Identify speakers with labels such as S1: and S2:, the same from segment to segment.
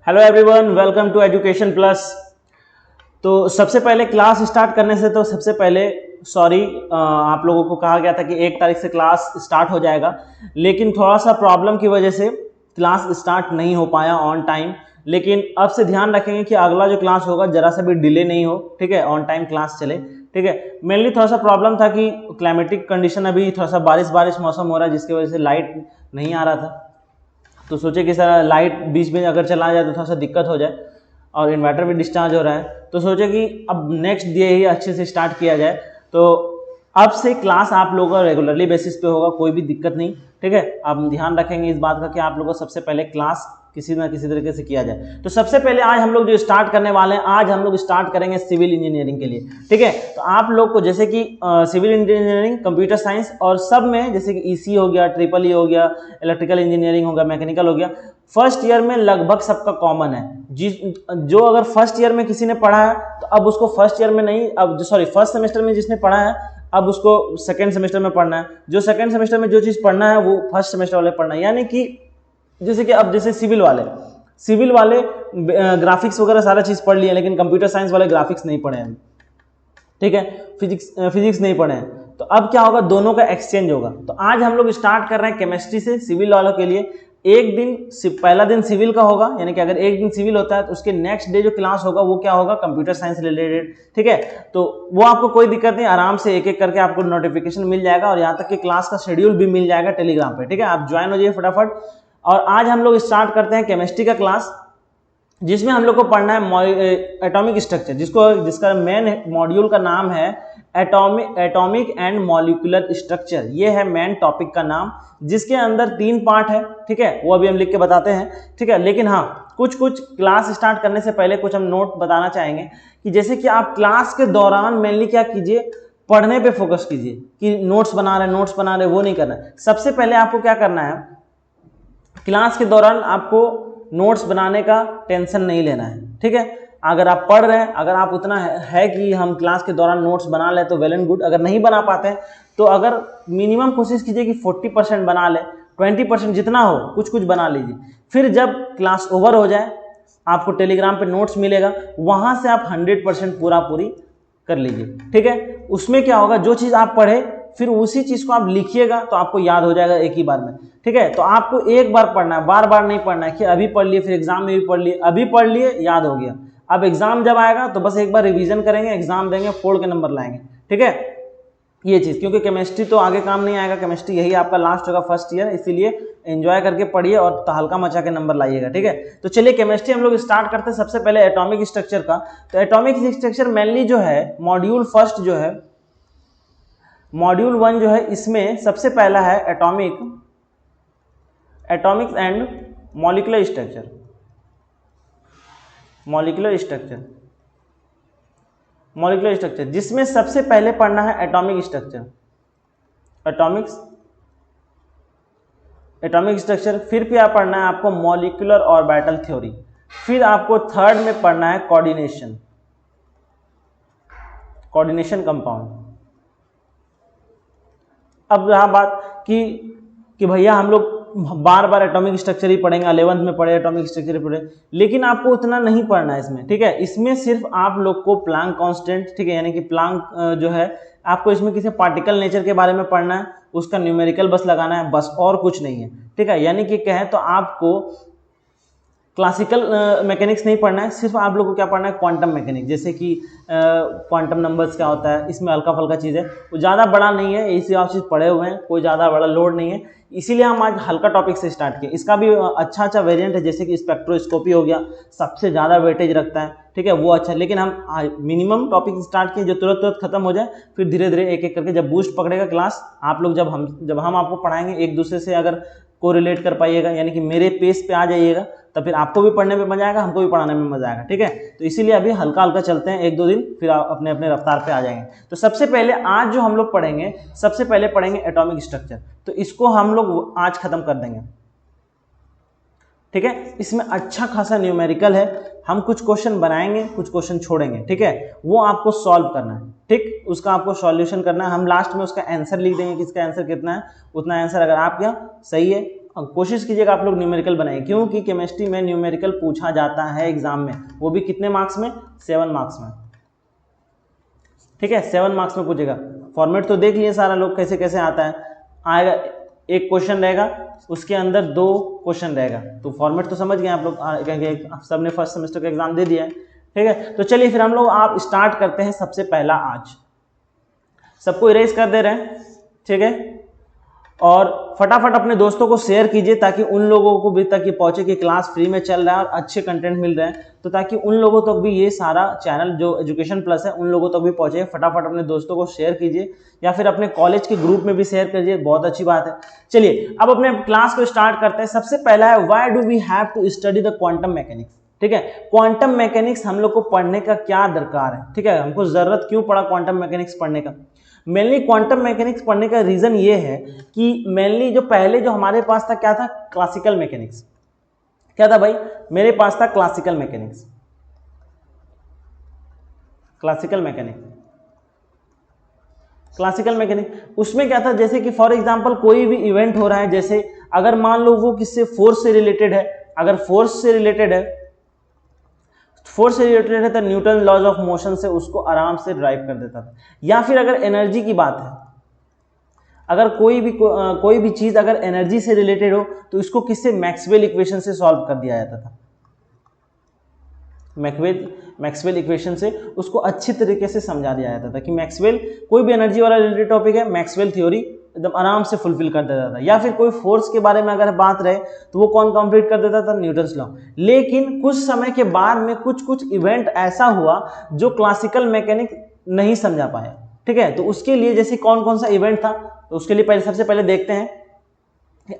S1: Hello everyone, welcome to education plus. तो सबसे पहले क्लास स्टार्ट करने से तो सबसे पहले सॉरी, आप लोगों को कहा गया था कि 1 तारीख से क्लास स्टार्ट हो जाएगा, लेकिन थोड़ा सा प्रॉब्लम की वजह से क्लास स्टार्ट नहीं हो पाया ऑन टाइम। लेकिन अब से ध्यान रखेंगे कि अगला जो क्लास होगा जरा सा भी डिले नहीं हो, ठीक है, ऑन टाइम क्लास चले, ठीक है। मेनली थोड़ा सा प्रॉब्लम था कि क्लाइमेटिक कंडीशन अभी थोड़ा सा बारिश मौसम हो रहा है, जिसकी वजह से लाइट नहीं आ रहा था। तो सोचे कि सर लाइट बीच में अगर चला जाए तो थोड़ा सा दिक्कत हो जाए, और इन्वर्टर भी डिस्चार्ज हो रहा है, तो सोचे कि अब नेक्स्ट डे ही अच्छे से स्टार्ट किया जाए। तो अब से क्लास आप लोगों का रेगुलरली बेसिस पे होगा, कोई भी दिक्कत नहीं, ठीक है। आप ध्यान रखेंगे इस बात का कि आप लोगों को सबसे पहले क्लास किसी ना किसी तरीके से किया जाए। तो सबसे पहले आज हम लोग जो स्टार्ट करने वाले हैं, आज हम लोग स्टार्ट करेंगे सिविल इंजीनियरिंग के लिए, ठीक है। तो आप लोग को जैसे कि सिविल इंजीनियरिंग, कंप्यूटर साइंस और सब में जैसे कि ईसी हो गया, ट्रिपल ई हो गया, इलेक्ट्रिकल इंजीनियरिंग हो गया, मैकेनिकल हो गया, फर्स्ट ईयर में लगभग सबका कॉमन है। जो अगर फर्स्ट ईयर में किसी ने पढ़ा है तो अब उसको फर्स्ट ईयर में नहीं, अब सॉरी फर्स्ट सेमेस्टर में जिसने पढ़ा है अब उसको सेकेंड सेमेस्टर में पढ़ना है। जो सेकेंड सेमेस्टर में जो चीज़ पढ़ना है वो फर्स्ट सेमेस्टर वाले पढ़ना है। यानी कि जैसे कि अब जैसे सिविल वाले ग्राफिक्स वगैरह सारा चीज़ पढ़ लिए, लेकिन कंप्यूटर साइंस वाले ग्राफिक्स नहीं पढ़े हैं, ठीक है, फिजिक्स नहीं पढ़े हैं। तो अब क्या होगा, दोनों का एक्सचेंज होगा। तो आज हम लोग स्टार्ट कर रहे हैं केमिस्ट्री से सिविल वालों के लिए। एक दिन पहला दिन सिविल का होगा, यानी कि अगर एक दिन सिविल होता है तो उसके नेक्स्ट डे जो क्लास होगा वो क्या होगा, कंप्यूटर साइंस रिलेटेड, ठीक है। तो वो आपको कोई दिक्कत नहीं, आराम से एक एक करके आपको नोटिफिकेशन मिल जाएगा, और यहाँ तक कि क्लास का शेड्यूल भी मिल जाएगा टेलीग्राम पे, ठीक है। आप ज्वाइन हो जाइए फटाफट। और आज हम लोग स्टार्ट करते हैं केमिस्ट्री का क्लास, जिसमें हम लोग को पढ़ना है एटॉमिक स्ट्रक्चर, जिसका मेन मॉड्यूल का नाम है एटॉमिक एंड मॉलिक्यूलर स्ट्रक्चर। ये है मेन टॉपिक का नाम, जिसके अंदर 3 पार्ट है, ठीक है, वो अभी हम लिख के बताते हैं, ठीक है। लेकिन हाँ, कुछ क्लास स्टार्ट करने से पहले कुछ हम नोट बताना चाहेंगे कि जैसे कि आप क्लास के दौरान मेनली क्या कीजिए, पढ़ने पे फोकस कीजिए कि नोट्स बना रहे वो नहीं करना है। सबसे पहले आपको क्या करना है, क्लास के दौरान आपको नोट्स बनाने का टेंशन नहीं लेना है, ठीक है। अगर आप पढ़ रहे हैं, अगर आप उतना है कि हम क्लास के दौरान नोट्स बना लें तो वेल एंड गुड। अगर नहीं बना पाते हैं तो अगर मिनिमम कोशिश कीजिए कि 40% बना ले, 20% जितना हो कुछ बना लीजिए। फिर जब क्लास ओवर हो जाए आपको टेलीग्राम पे नोट्स मिलेगा, वहाँ से आप 100% पूरी कर लीजिए, ठीक है। उसमें क्या होगा, जो चीज़ आप पढ़े फिर उसी चीज़ को आप लिखिएगा तो आपको याद हो जाएगा एक ही बार में, ठीक है। तो आपको एक बार पढ़ना है, बार बार नहीं पढ़ना है कि अभी पढ़ लिए फिर एग्जाम में भी पढ़ लिए, अभी पढ़ लिए याद हो गया, अब एग्जाम जब आएगा तो बस एक बार रिवीजन करेंगे, एग्जाम देंगे, फोड़ के नंबर लाएंगे, ठीक है। ये चीज़, क्योंकि केमिस्ट्री तो आगे काम नहीं आएगा, केमिस्ट्री यही आपका लास्ट होगा फर्स्ट ईयर, इसीलिए एंजॉय करके पढ़िए और तहलका मचा के नंबर लाइएगा, ठीक है। तो चलिए केमिस्ट्री हम लोग स्टार्ट करते हैं सबसे पहले एटॉमिक स्ट्रक्चर का। तो एटॉमिक स्ट्रक्चर मेनली जो है मॉड्यूल 1 जो है, मॉड्यूल 1 जो है, इसमें सबसे पहला है एटॉमिक एंड मॉलिक्यूलर स्ट्रक्चर, जिसमें सबसे पहले पढ़ना है एटॉमिक स्ट्रक्चर। फिर क्या पढ़ना है आपको, मॉलिक्यूलर ऑर्बिटल थ्योरी। फिर आपको थर्ड में पढ़ना है कोऑर्डिनेशन कंपाउंड। अब रहा बात कि भैया हम लोग बार बार एटॉमिक स्ट्रक्चर ही पढ़ेंगे, 11th में पढ़े एटॉमिक स्ट्रक्चर ही पढ़े, लेकिन आपको उतना नहीं पढ़ना है इसमें, ठीक है। इसमें सिर्फ आप लोग को प्लैंक कांस्टेंट, ठीक है, यानी कि प्लैंक जो है आपको इसमें किसी पार्टिकल नेचर के बारे में पढ़ना है, उसका न्यूमेरिकल बस लगाना है, बस और कुछ नहीं है, ठीक है। यानी कि कहें तो आपको क्लासिकल मैकेनिक्स नहीं पढ़ना है, सिर्फ आप लोगों को क्या पढ़ना है, क्वांटम मैकेनिक्स, जैसे कि क्वांटम नंबर्स क्या होता है, इसमें हल्का फल्का चीज़ है, वो ज़्यादा बड़ा नहीं है, इसी आप चीज़ पढ़े हुए हैं, कोई ज़्यादा बड़ा लोड नहीं है, इसीलिए हम आज हल्का टॉपिक से स्टार्ट किए। इसका भी अच्छा वेरिएंट है, जैसे कि स्पेक्ट्रोस्कोपी हो गया, सबसे ज़्यादा वेटेज रखता है, ठीक है, वो अच्छा है। लेकिन हम मिनिमम टॉपिक स्टार्ट किए जो तुरंत खत्म हो जाए, फिर धीरे धीरे एक एक करके जब बूस्ट पकड़ेगा क्लास, आप लोग जब हम आपको पढ़ाएंगे एक दूसरे से अगर को रिलेट कर पाइएगा, यानी कि मेरे पेस पे आ जाइएगा, तो फिर आपको भी पढ़ने में मजा आएगा, हमको भी पढ़ाने में मजा आएगा, ठीक है। तो इसीलिए अभी हल्का हल्का चलते हैं, 1-2 दिन, फिर आप अपने अपने रफ्तार पे आ जाएंगे। तो सबसे पहले आज जो हम लोग पढ़ेंगे, सबसे पहले पढ़ेंगे एटॉमिक स्ट्रक्चर, तो इसको हम लोग आज खत्म कर देंगे, ठीक है। इसमें अच्छा खासा न्यूमेरिकल है, हम कुछ क्वेश्चन बनाएंगे, कुछ क्वेश्चन छोड़ेंगे, ठीक है, वो आपको सॉल्व करना है, ठीक, उसका आपको सॉल्यूशन करना है। हम लास्ट में उसका आंसर लिख देंगे, किसका आंसर कितना है, उतना आंसर अगर आप क्या सही है कोशिश कीजिएगा आप लोग न्यूमेरिकल बनाएं, क्योंकि केमिस्ट्री में न्यूमेरिकल पूछा जाता है एग्जाम में, वो भी कितने मार्क्स में, 7 मार्क्स में। ठीक है, 7 मार्क्स में पूछेगा। फॉर्मेट तो देख लिए सारा लोग कैसे कैसे आता है, आएगा एक क्वेश्चन रहेगा, उसके अंदर 2 क्वेश्चन रहेगा, तो फॉर्मेट तो समझ गए आप लोग, कहेंगे सबने फर्स्ट सेमेस्टर का एग्जाम दे दिया है। ठीक है, तो चलिए फिर हम लोग आप स्टार्ट करते हैं। सबसे पहला आज सबको इरेज कर दे रहे हैं, ठीक है, और फटाफट अपने दोस्तों को शेयर कीजिए ताकि उन लोगों को भी तक ये पहुंचे कि क्लास फ्री में चल रहा है और अच्छे कंटेंट मिल रहे हैं, तो ताकि उन लोगों तक भी ये सारा चैनल जो एजुकेशन प्लस है उन लोगों तक भी पहुंचे। फटाफट अपने दोस्तों को शेयर कीजिए या फिर अपने कॉलेज के ग्रुप में भी शेयर कीजिए, बहुत अच्छी बात है। चलिए अब अपने क्लास को स्टार्ट करते हैं। सबसे पहला है why do we have to study the quantum mechanics. ठीक है, क्वांटम मैकेनिक्स हम लोग को पढ़ने का क्या दरकार है, ठीक है, हमको जरूरत क्यों पड़ा क्वांटम मैकेनिक्स पढ़ने का। मेनली क्वांटम मैकेनिक्स पढ़ने का रीजन ये है कि मेनली जो पहले जो हमारे पास था क्या था, क्लासिकल मैकेनिक्स। क्या था भाई, मेरे पास था क्लासिकल मैकेनिक्स, क्लासिकल मैकेनिक्स। उसमें क्या था, जैसे कि फॉर एग्जांपल कोई भी इवेंट हो रहा है, जैसे अगर मान लो वो किससे, फोर्स से रिलेटेड है, अगर फोर्स से रिलेटेड है तो न्यूटन लॉज ऑफ मोशन से उसको आराम से ड्राइव कर देता था। या फिर अगर एनर्जी की बात है, अगर कोई भी चीज अगर एनर्जी से रिलेटेड हो तो इसको किससे, मैक्सवेल इक्वेशन से सॉल्व कर दिया जाता था। मैक्सवेल इक्वेशन से उसको अच्छी तरीके से समझा दिया जाता था कि मैक्सवेल, कोई भी एनर्जी वाला रिलेटेड टॉपिक है, मैक्सवेल थ्योरी एकदम आराम से फुलफिल कर देता था। या फिर कोई फोर्स के बारे में अगर बात रहे तो वो कौन कंप्लीट कर देता था, न्यूटन्स लॉ। लेकिन कुछ समय के बाद में कुछ इवेंट ऐसा हुआ जो क्लासिकल मैकेनिक्स नहीं समझा पाया। ठीक है, तो उसके लिए जैसे कौन कौन सा इवेंट था, तो उसके लिए सबसे पहले देखते हैं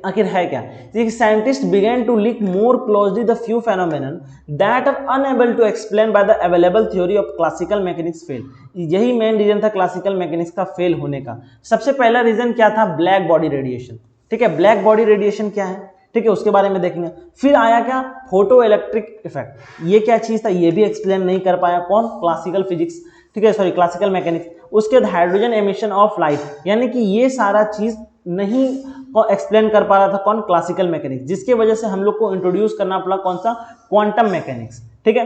S1: आखिर है क्या। Scientist begin to link more closely the few phenomenon that are unable to explain by the available theory of classical mechanics fail. यही मेन रीजन था क्लासिकल मैकेनिक्स का फेल होने का। सबसे पहला रीजन क्या था, ब्लैक बॉडी रेडिएशन। ठीक है, ब्लैक बॉडी रेडिएशन क्या है, ठीक है, उसके बारे में देखेंगे। फिर आया क्या, फोटो इलेक्ट्रिक इफेक्ट। ये क्या चीज था, ये भी एक्सप्लेन नहीं कर पाया कौन, क्लासिकल फिजिक्स, ठीक है, सॉरी क्लासिकल मैकेनिक्स। उसके बाद हाइड्रोजन एमिशन ऑफ लाइट, यानी कि ये सारा चीज नहीं एक्सप्लेन कर पा रहा था कौन, क्लासिकल मैकेनिक्स, जिसके वजह से हम लोग को इंट्रोड्यूस करना पड़ा कौन सा, क्वांटम मैकेनिक्स। ठीक है,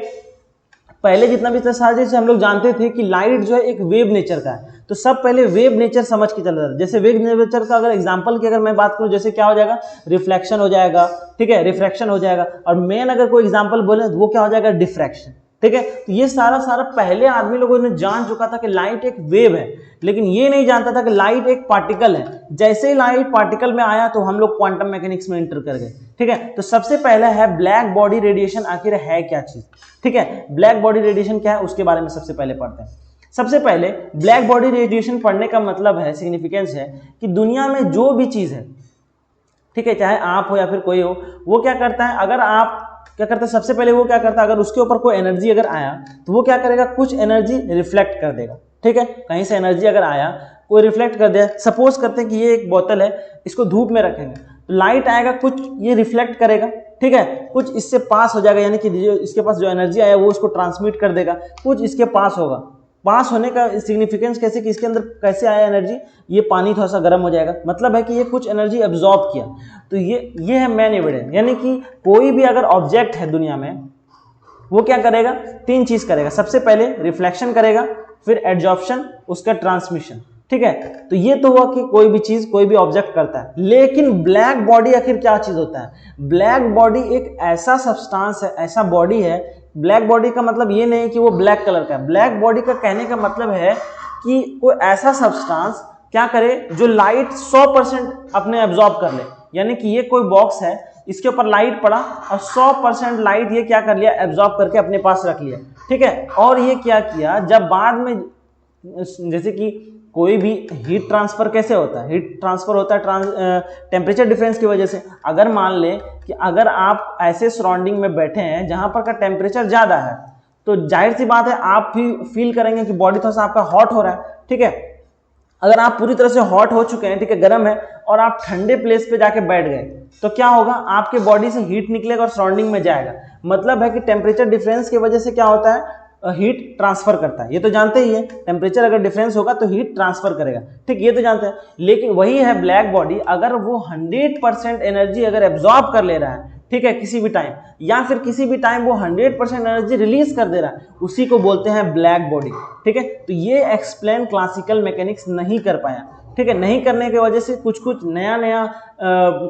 S1: पहले जितना भी था सारे से हम लोग जानते थे कि लाइट जो है एक वेव नेचर का है, तो सब पहले वेव नेचर समझ के चल रहा था। जैसे वेव नेचर का अगर एग्जांपल की अगर मैं बात करूं, जैसे क्या हो जाएगा, रिफ्लेक्शन हो जाएगा, ठीक है, रिफ्रैक्शन हो जाएगा, और मेन अगर कोई एग्जांपल बोले तो वो क्या हो जाएगा, डिफ्रैक्शन। ठीक है, तो ये सारा पहले आदमी लोगों ने जान चुका था कि लाइट एक वेव है, लेकिन ये नहीं जानता था कि लाइट एक पार्टिकल है। जैसे ही लाइट पार्टिकल में आया तो हम लोग क्वांटम मैकेनिक्स में एंटर कर गए। ठीक है, तो सबसे पहला है ब्लैक बॉडी रेडिएशन, आखिर है क्या चीज। ठीक है, ब्लैक बॉडी रेडिएशन क्या है उसके बारे में सबसे पहले पढ़ते हैं। सबसे पहले ब्लैक बॉडी रेडिएशन पढ़ने का मतलब है, सिग्निफिकेंस है कि दुनिया में जो भी चीज है, ठीक है, चाहे आप हो या फिर कोई हो, वो क्या करता है, अगर आप क्या करता है, सबसे पहले वो क्या करता है, अगर उसके ऊपर कोई एनर्जी अगर आया तो वो क्या करेगा, कुछ एनर्जी रिफ्लेक्ट कर देगा। ठीक है, कहीं से एनर्जी अगर आया, कोई रिफ्लेक्ट कर दिया। सपोज करते हैं कि ये एक बोतल है, इसको धूप में रखेंगे तो लाइट आएगा, कुछ ये रिफ्लेक्ट करेगा, ठीक है, कुछ इससे पास हो जाएगा, यानी कि जो इसके पास जो एनर्जी आया वो इसको ट्रांसमिट कर देगा, कुछ इसके पास होगा। पास होने का सिग्निफिकेंस कैसे कि इसके अंदर कैसे आया एनर्जी, ये पानी थोड़ा सा गर्म हो जाएगा, मतलब है कि ये कुछ एनर्जी एब्जॉर्ब किया। तो ये है मेन एविडेंस, यानी कि कोई भी अगर ऑब्जेक्ट है दुनिया में, वो क्या करेगा, 3 चीज करेगा। सबसे पहले रिफ्लेक्शन करेगा, फिर एब्जॉर्प्शन, उसका ट्रांसमिशन। ठीक है, तो ये तो हुआ कि कोई भी चीज, कोई भी ऑब्जेक्ट करता है। लेकिन ब्लैक बॉडी आखिर क्या चीज होता है, ब्लैक बॉडी एक ऐसा सब्सटेंस है, ऐसा बॉडी है। ब्लैक बॉडी का मतलब ये नहीं कि वो ब्लैक कलर का है, ब्लैक बॉडी का कहने का मतलब है कि कोई ऐसा सब्सटेंस क्या करे जो लाइट 100% अपने एब्जॉर्ब कर ले। यानी कि ये कोई बॉक्स है, इसके ऊपर लाइट पड़ा और 100% लाइट ये क्या कर लिया, एब्जॉर्ब करके अपने पास रख लिया। ठीक है, और ये क्या किया, जब बाद में जैसे कि कोई भी हीट ट्रांसफर कैसे होता है, हीट ट्रांसफर होता है टेम्परेचर डिफरेंस की वजह से। अगर मान ले कि अगर आप ऐसे सराउंडिंग में बैठे हैं जहां पर का टेम्परेचर ज्यादा है, तो जाहिर सी बात है आप भी फील करेंगे कि बॉडी थोड़ा सा आपका हॉट हो रहा है। ठीक है, अगर आप पूरी तरह से हॉट हो चुके हैं, ठीक है, गर्म है, और आप ठंडे प्लेस पे जाके बैठ गए, तो क्या होगा, आपके बॉडी से हीट निकलेगा और सराउंडिंग में जाएगा। मतलब है कि टेम्परेचर डिफरेंस की वजह से क्या होता है, हीट ट्रांसफर करता है, ये तो जानते ही है, टेम्परेचर अगर डिफरेंस होगा तो हीट ट्रांसफर करेगा, ठीक, ये तो जानते हैं। लेकिन वही है ब्लैक बॉडी, अगर वो 100% एनर्जी अगर एब्जॉर्ब कर ले रहा है, ठीक है, किसी भी टाइम, या फिर किसी भी टाइम वो 100% एनर्जी रिलीज कर दे रहा है, उसी को बोलते हैं ब्लैक बॉडी, ठीक है। तो ये एक्सप्लेन क्लासिकल मैकेनिक्स नहीं कर पाया, ठीक है, नहीं करने की वजह से कुछ कुछ नया नया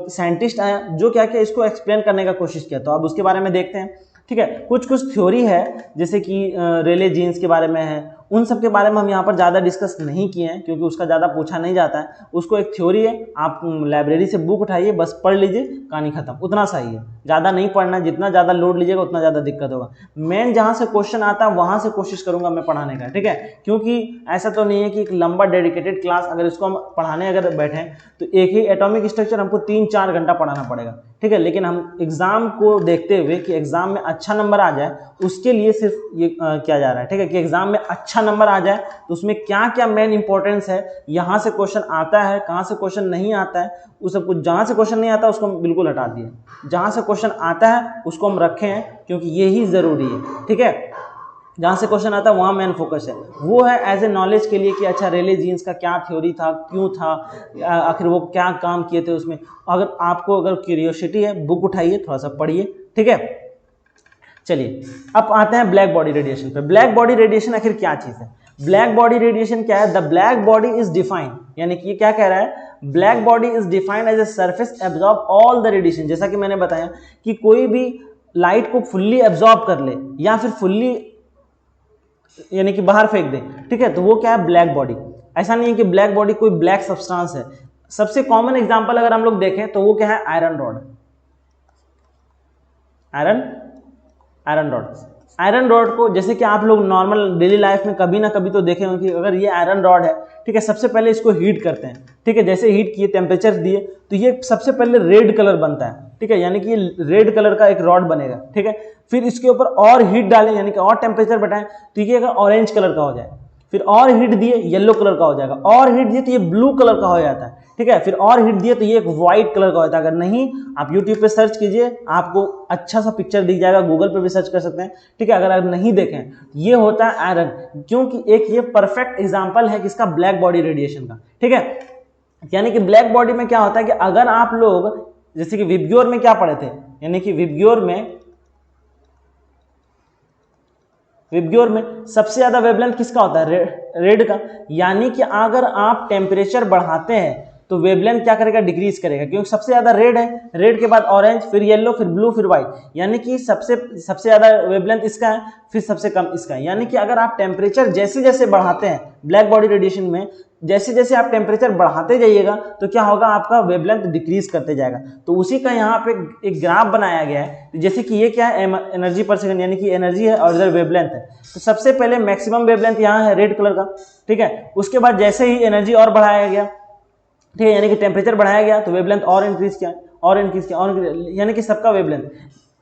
S1: साइंटिस्ट आया जो क्या क्या इसको एक्सप्लेन करने का कोशिश किया, तो अब उसके बारे में देखते हैं, ठीक है। कुछ कुछ थ्योरी है जैसे कि रेले जीन्स के बारे में है, उन सब के बारे में हम यहाँ पर ज़्यादा डिस्कस नहीं किए हैं क्योंकि उसका ज़्यादा पूछा नहीं जाता है, उसको एक थ्योरी है, आप लाइब्रेरी से बुक उठाइए, बस पढ़ लीजिए, कहानी खत्म, उतना सही है, ज़्यादा नहीं पढ़ना, जितना ज़्यादा लोड लीजिएगा उतना ज़्यादा दिक्कत होगा। मेन जहाँ से क्वेश्चन आता है वहाँ से कोशिश करूँगा मैं पढ़ाने का, ठीक है, क्योंकि ऐसा तो नहीं है कि एक लंबा डेडिकेटेड क्लास अगर इसको हम पढ़ाने अगर बैठें तो एक ही एटॉमिक स्ट्रक्चर हमको 3-4 घंटा पढ़ाना पड़ेगा, ठीक है। लेकिन हम एग्जाम को देखते हुए कि एग्जाम में अच्छा नंबर आ जाए, उसके लिए सिर्फ ये किया जा रहा है, ठीक है, कि एग्जाम में अच्छा नंबर आ जाए तो उसमें क्या क्या मेन इंपॉर्टेंस है, यहाँ से क्वेश्चन आता है, कहाँ से क्वेश्चन नहीं आता है, उस सब कुछ, जहाँ से क्वेश्चन नहीं आता उसको हम बिल्कुल हटा दिए, जहाँ से क्वेश्चन आता है उसको हम रखे हैं क्योंकि ये ही ज़रूरी है, ठीक है। जहाँ से क्वेश्चन आता है वहाँ मेन फोकस है, वो है एज ए नॉलेज के लिए कि अच्छा रेले जीन्स का क्या थ्योरी था, क्यों था, आखिर वो क्या काम किए थे उसमें। अगर आपको अगर क्यूरियोसिटी है, बुक उठाइए, थोड़ा सा पढ़िए, ठीक है। चलिए अब आते हैं ब्लैक बॉडी रेडिएशन पे। ब्लैक बॉडी रेडिएशन आखिर क्या चीज़ है? ब्लैक बॉडी रेडिएशन क्या है? The black body is defined, यानी कि ये क्या कह रहा है, black body is defined as a surface absorb all the radiation. जैसा कि मैंने बताया कि कोई भी लाइट को फुल्ली एब्जॉर्ब कर ले या फिर फुल्ली यानी कि बाहर फेंक दे, ठीक है, तो वो क्या है, ब्लैक बॉडी। ऐसा नहीं है कि ब्लैक बॉडी कोई ब्लैक सब्सटेंस है। सबसे कॉमन एग्जांपल अगर हम लोग देखें तो वो क्या है, iron rod. Iron rod, iron rod को जैसे कि आप लोग नॉर्मल डेली लाइफ में कभी ना कभी तो देखे होंगे कि अगर ये आयरन रॉड है, ठीक है, सबसे पहले इसको हीट करते हैं, ठीक है, जैसे हीट किए, टेम्परेचर दिए, तो ये सबसे पहले रेड कलर बनता है, ठीक है, यानी कि ये रेड कलर का एक रॉड बनेगा, ठीक है। फिर इसके ऊपर और हीट डालें, यानी कि और टेम्परेचर बढ़ाएं, तो ये अगर ऑरेंज कलर का हो जाए, फिर और हीट दिए येलो कलर का हो जाएगा, और हीट दिए तो ये ब्लू कलर का हो जाता है, ठीक है, फिर और हीट दिए तो ये एक व्हाइट कलर का होता है। अगर नहीं, आप यूट्यूब पे सर्च कीजिए, आपको अच्छा सा पिक्चर दिख जाएगा, गूगल पे भी सर्च कर सकते हैं, ठीक है। अगर आप नहीं देखें, ये होता है आयरन, क्योंकि एक ये परफेक्ट एग्जाम्पल है किसका, ब्लैक बॉडी रेडिएशन का, ठीक है। यानी कि ब्लैक बॉडी में क्या होता है कि अगर आप लोग जैसे कि विबग्योर में क्या पढ़े थे, यानी कि विबग्योर में सबसे ज्यादा वेवलेंथ किसका होता है, रेड का। यानी कि अगर आप टेम्परेचर बढ़ाते हैं तो वेवलेंथ क्या करेगा, डिक्रीज करेगा, क्योंकि सबसे ज्यादा रेड है, रेड के बाद ऑरेंज, फिर येलो, फिर ब्लू, फिर व्हाइट, यानी कि सबसे ज्यादा वेवलेंथ इसका है, फिर सबसे कम इसका है। यानी कि अगर आप टेम्परेचर जैसे जैसे बढ़ाते हैं ब्लैक बॉडी रेडिएशन में, जैसे जैसे आप टेम्परेचर बढ़ाते जाइएगा तो क्या होगा, आपका वेवलेंथ डिक्रीज करते जाएगा। तो उसी का यहाँ पे एक ग्राफ बनाया गया है, जैसे कि ये क्या है, एनर्जी पर सेकंड, यानी कि एनर्जी है और इधर वेवलेंथ है। तो सबसे पहले मैक्सिमम वेवलेंथ यहाँ है रेड कलर का, ठीक है। उसके बाद जैसे ही एनर्जी और बढ़ाया गया, ठीक है, यानी कि टेम्परेचर बढ़ाया गया तो वेवलेंथ और इंक्रीज किया, और इंक्रीज किया, और यानी कि सबका वेवलेंथ।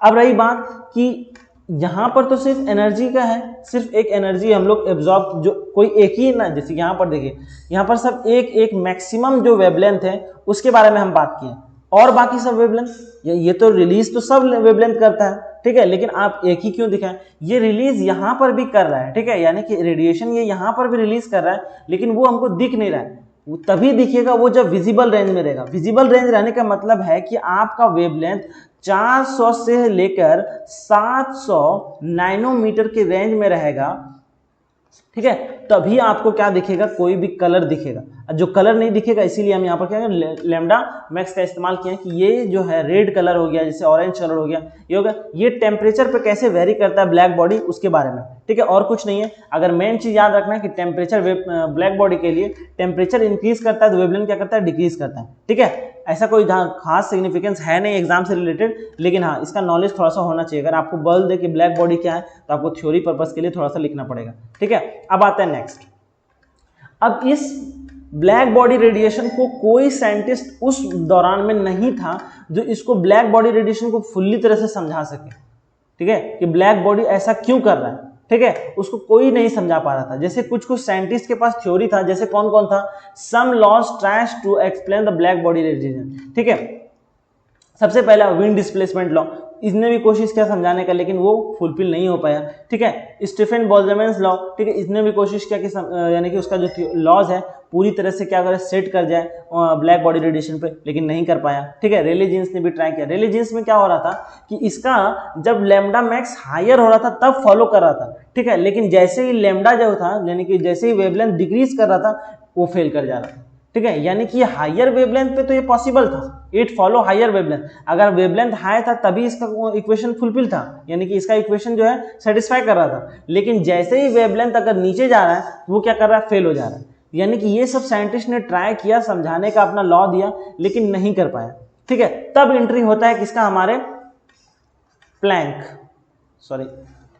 S1: अब रही बात कि यहाँ पर तो सिर्फ एनर्जी का है, सिर्फ एक एनर्जी हम लोग एब्जॉर्ब, जो कोई एक ही ना, जैसे यहाँ पर देखिए, यहाँ पर सब एक मैक्सिमम जो वेवलेंथ है उसके बारे में हम बात किए, और बाकी सब वेवलेंथ, ये तो रिलीज तो सब वेवलेंथ करता है, ठीक है, लेकिन आप एक ही क्यों दिखाएं, ये रिलीज यहाँ पर भी कर रहा है, ठीक है, यानी कि रेडिएशन ये यहाँ पर भी रिलीज कर रहा है, लेकिन वो हमको दिख नहीं रहा है। वो तभी दिखेगा वो जब विजिबल रेंज में रहेगा। विजिबल रेंज रहने का मतलब है कि आपका वेवलेंथ 400 से लेकर 700 नैनोमीटर के रेंज में रहेगा, ठीक है, तभी आपको क्या दिखेगा, कोई भी कलर दिखेगा। जो कलर नहीं दिखेगा, इसीलिए हम यहाँ पर क्या है, लैम्डा मैक्स का इस्तेमाल किया कि ये जो है रेड कलर हो गया, जैसे ऑरेंज कलर हो गया, ये हो गया। ये टेम्परेचर पे कैसे वेरी करता है ब्लैक बॉडी, उसके बारे में, ठीक है, और कुछ नहीं है। अगर मेन चीज याद रखना है कि टेम्परेचर ब्लैक बॉडी के लिए टेम्परेचर इंक्रीज करता है तो वेवलेंथ क्या करता है, डिक्रीज करता है, ठीक है। ऐसा कोई खास सिग्निफिकेंस है नहीं एग्जाम से रिलेटेड, लेकिन हाँ इसका नॉलेज थोड़ा सा होना चाहिए। अगर आपको बल दे कि ब्लैक बॉडी क्या है तो आपको थ्योरी पर्पस के लिए थोड़ा सा लिखना पड़ेगा, ठीक है। अब आते हैं नेक्स्ट। अब इस ब्लैक बॉडी रेडिएशन को कोई साइंटिस्ट उस दौरान में नहीं था जो इसको ब्लैक बॉडी रेडिएशन को फुल्ली तरह से समझा सके, ठीक है, कि ब्लैक बॉडी ऐसा क्यों कर रहा है, ठीक है, उसको कोई नहीं समझा पा रहा था। जैसे कुछ साइंटिस्ट के पास थ्योरी था, जैसे कौन कौन था, some laws tries to explain the black body radiation, ठीक है। सबसे पहला विंड डिस्प्लेसमेंट लॉ, इसने भी कोशिश किया समझाने का, लेकिन वो फुलफिल नहीं हो पाया। ठीक है, स्टीफन बोल्ट्जमैन लॉ, ठीक है, इसने भी कोशिश किया कि यानी कि उसका जो लॉज है पूरी तरह से क्या करे, सेट कर जाए ब्लैक बॉडी रेडिएशन पे, लेकिन नहीं कर पाया। ठीक है, रेले जीन्स ने भी ट्राई किया। रेले जीन्स में क्या हो रहा था कि इसका जब लैम्डा मैक्स हायर हो रहा था तब फॉलो कर रहा था। ठीक है, लेकिन जैसे ही लैम्डा जो था यानी कि जैसे ही वेवलेंथ डिक्रीज कर रहा था वो फेल कर जा रहा था। ठीक है, यानी कि हायर वेवलेंथ पे तो ये पॉसिबल था, इट फॉलो हायर वेवलेंथ। अगर वेवलेंथ हाई था तभी इसका इक्वेशन फुलफिल था, यानी कि इसका इक्वेशन जो है सेटिस्फाई कर रहा था। लेकिन जैसे ही वेवलेंथ अगर नीचे जा रहा है वो क्या कर रहा है, फेल हो जा रहा है। यानी कि ये सब साइंटिस्ट ने ट्राई किया समझाने का, अपना लॉ दिया, लेकिन नहीं कर पाया। ठीक है, तब एंट्री होता है किसका, हमारे प्लैंक, सॉरी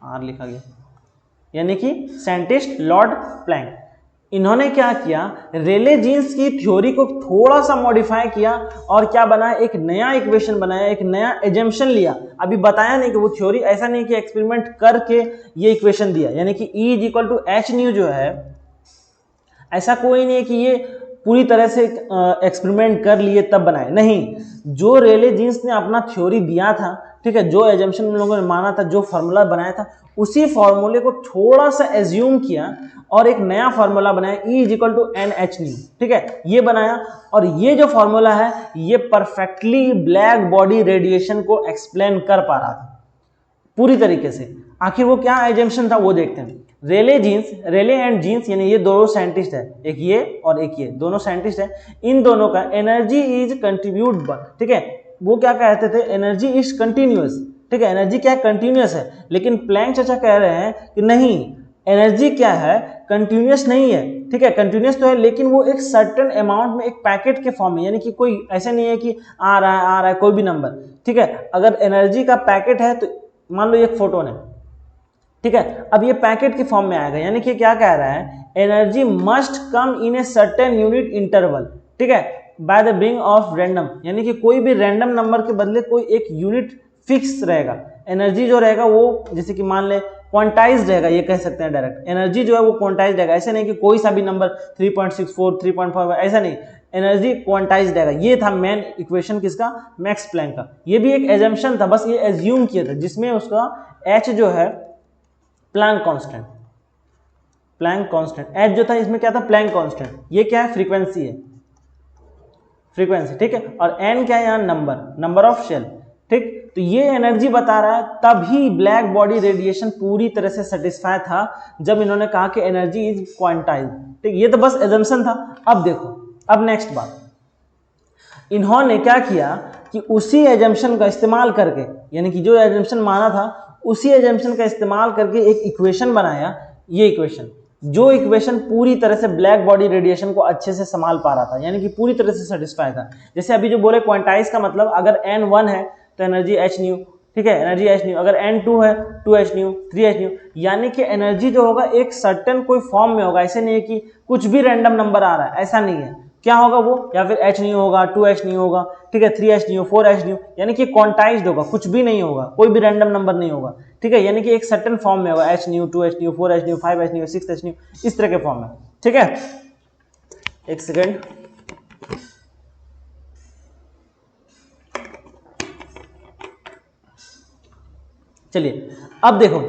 S1: आर लिखा गया, यानी कि साइंटिस्ट लॉर्ड प्लैंक। इन्होंने क्या किया, रेले जीन्स की थ्योरी को थोड़ा सा मॉडिफाई किया और क्या बनाया, एक नया इक्वेशन बनाया, एक नया एजम्पशन लिया। अभी बताया नहीं कि वो थ्योरी, ऐसा नहीं कि एक्सपेरिमेंट करके ये इक्वेशन दिया, यानी कि E = h जो है, ऐसा कोई नहीं है कि ये पूरी तरह से एक्सपेरिमेंट कर लिए तब बनाए, नहीं। जो रेले जीन्स ने अपना थ्योरी दिया था, ठीक है, जो एजम्पशन उन लोगों ने माना था, जो फार्मूला बनाया था, उसी फार्मूले को थोड़ा सा एज्यूम किया और एक नया फार्मूला बनाया, E = NH²। ठीक है, ये बनाया, और ये जो फार्मूला है ये परफेक्टली ब्लैक बॉडी रेडिएशन को एक्सप्लेन कर पा रहा था पूरी तरीके से। आखिर वो क्या एजम्पशन था वो देखते हैं। रेले एंड जीन्स, यानी ये दोनों साइंटिस्ट है, एक ये और एक ये, दोनों साइंटिस्ट है। इन दोनों का एनर्जी इज कंट्रीब्यूट, ठीक है, वो क्या कहते थे, एनर्जी इज कंटिन्यूअस। ठीक है, एनर्जी क्या है, कंटिन्यूअस है। लेकिन प्लैंक चाचा कह रहे हैं कि नहीं, एनर्जी क्या है, कंटिन्यूअस नहीं है। ठीक है, कंटिन्यूअस तो है, लेकिन वो एक सर्टेन अमाउंट में, एक पैकेट के फॉर्म में, यानी कि कोई ऐसे नहीं है कि आ रहा है कोई भी नंबर। ठीक है, अगर एनर्जी का पैकेट है तो मान लो एक फोटोन है, ठीक है, अब ये पैकेट के फॉर्म में आएगा, यानी कि क्या कह रहा है, energy must come in a certain unit interval. ठीक है, by the being of random, यानी कि कोई भी रैंडम नंबर के बदले कोई एक यूनिट फिक्स रहेगा। एनर्जी जो रहेगा वो जैसे कि मान ले क्वांटाइज रहेगा, ये कह सकते हैं डायरेक्ट, एनर्जी जो है वो क्वांटाइज रहेगा। ऐसे नहीं कि कोई सा भी नंबर 3.64 3.5, ऐसा नहीं, एनर्जी क्वांटाइज रहेगा। ये था मेन इक्वेशन किसका, मैक्स प्लैंक का। ये भी एक एजम्पशन था, बस ये एज्यूम किया था, जिसमें उसका एच जो है प्लैंक कांस्टेंट, एच जो था इसमें क्या था, प्लैंक कांस्टेंट। ये क्या है, फ्रीक्वेंसी है, फ्रीक्वेंसी। ठीक है, और एन क्या है यहाँ, नंबर ऑफ शेल। ठीक, तो ये एनर्जी बता रहा है, तभी ब्लैक बॉडी रेडिएशन पूरी तरह से सेटिस्फाई था जब इन्होंने कहा कि एनर्जी इज क्वांटाइज। ठीक, ये तो बस एजम्पशन था। अब देखो, अब नेक्स्ट बात, इन्होंने क्या किया कि उसी एजम्पशन का इस्तेमाल करके, यानी कि जो एजम्पशन माना था उसी एजम्पशन का इस्तेमाल करके एक इक्वेशन बनाया। ये इक्वेशन, जो इक्वेशन पूरी तरह से ब्लैक बॉडी रेडिएशन को अच्छे से संभाल पा रहा था, यानी कि पूरी तरह से सेटिस्फाई था। जैसे अभी जो बोले क्वांटाइज का मतलब, अगर n1 है तो एनर्जी h², ठीक है, एनर्जी h², अगर n2 है 2h², 3h², यानी कि एनर्जी जो होगा एक सर्टेन कोई फॉर्म में होगा। ऐसे नहीं है कि कुछ भी रैंडम नंबर आ रहा है, ऐसा नहीं है। क्या होगा वो, या फिर h² होगा, 2h² होगा, ठीक है, 3h², 4h², यानी कि क्वांटाइज्ड होगा, कुछ भी नहीं होगा, कोई भी रैंडम नंबर नहीं होगा। ठीक है, यानी कि एक सर्टेन फॉर्म में होगा, h², 2h², 4h², 5h², 6h², इस तरह के फॉर्म में। ठीक है, एक सेकेंड, चलिए अब देखो,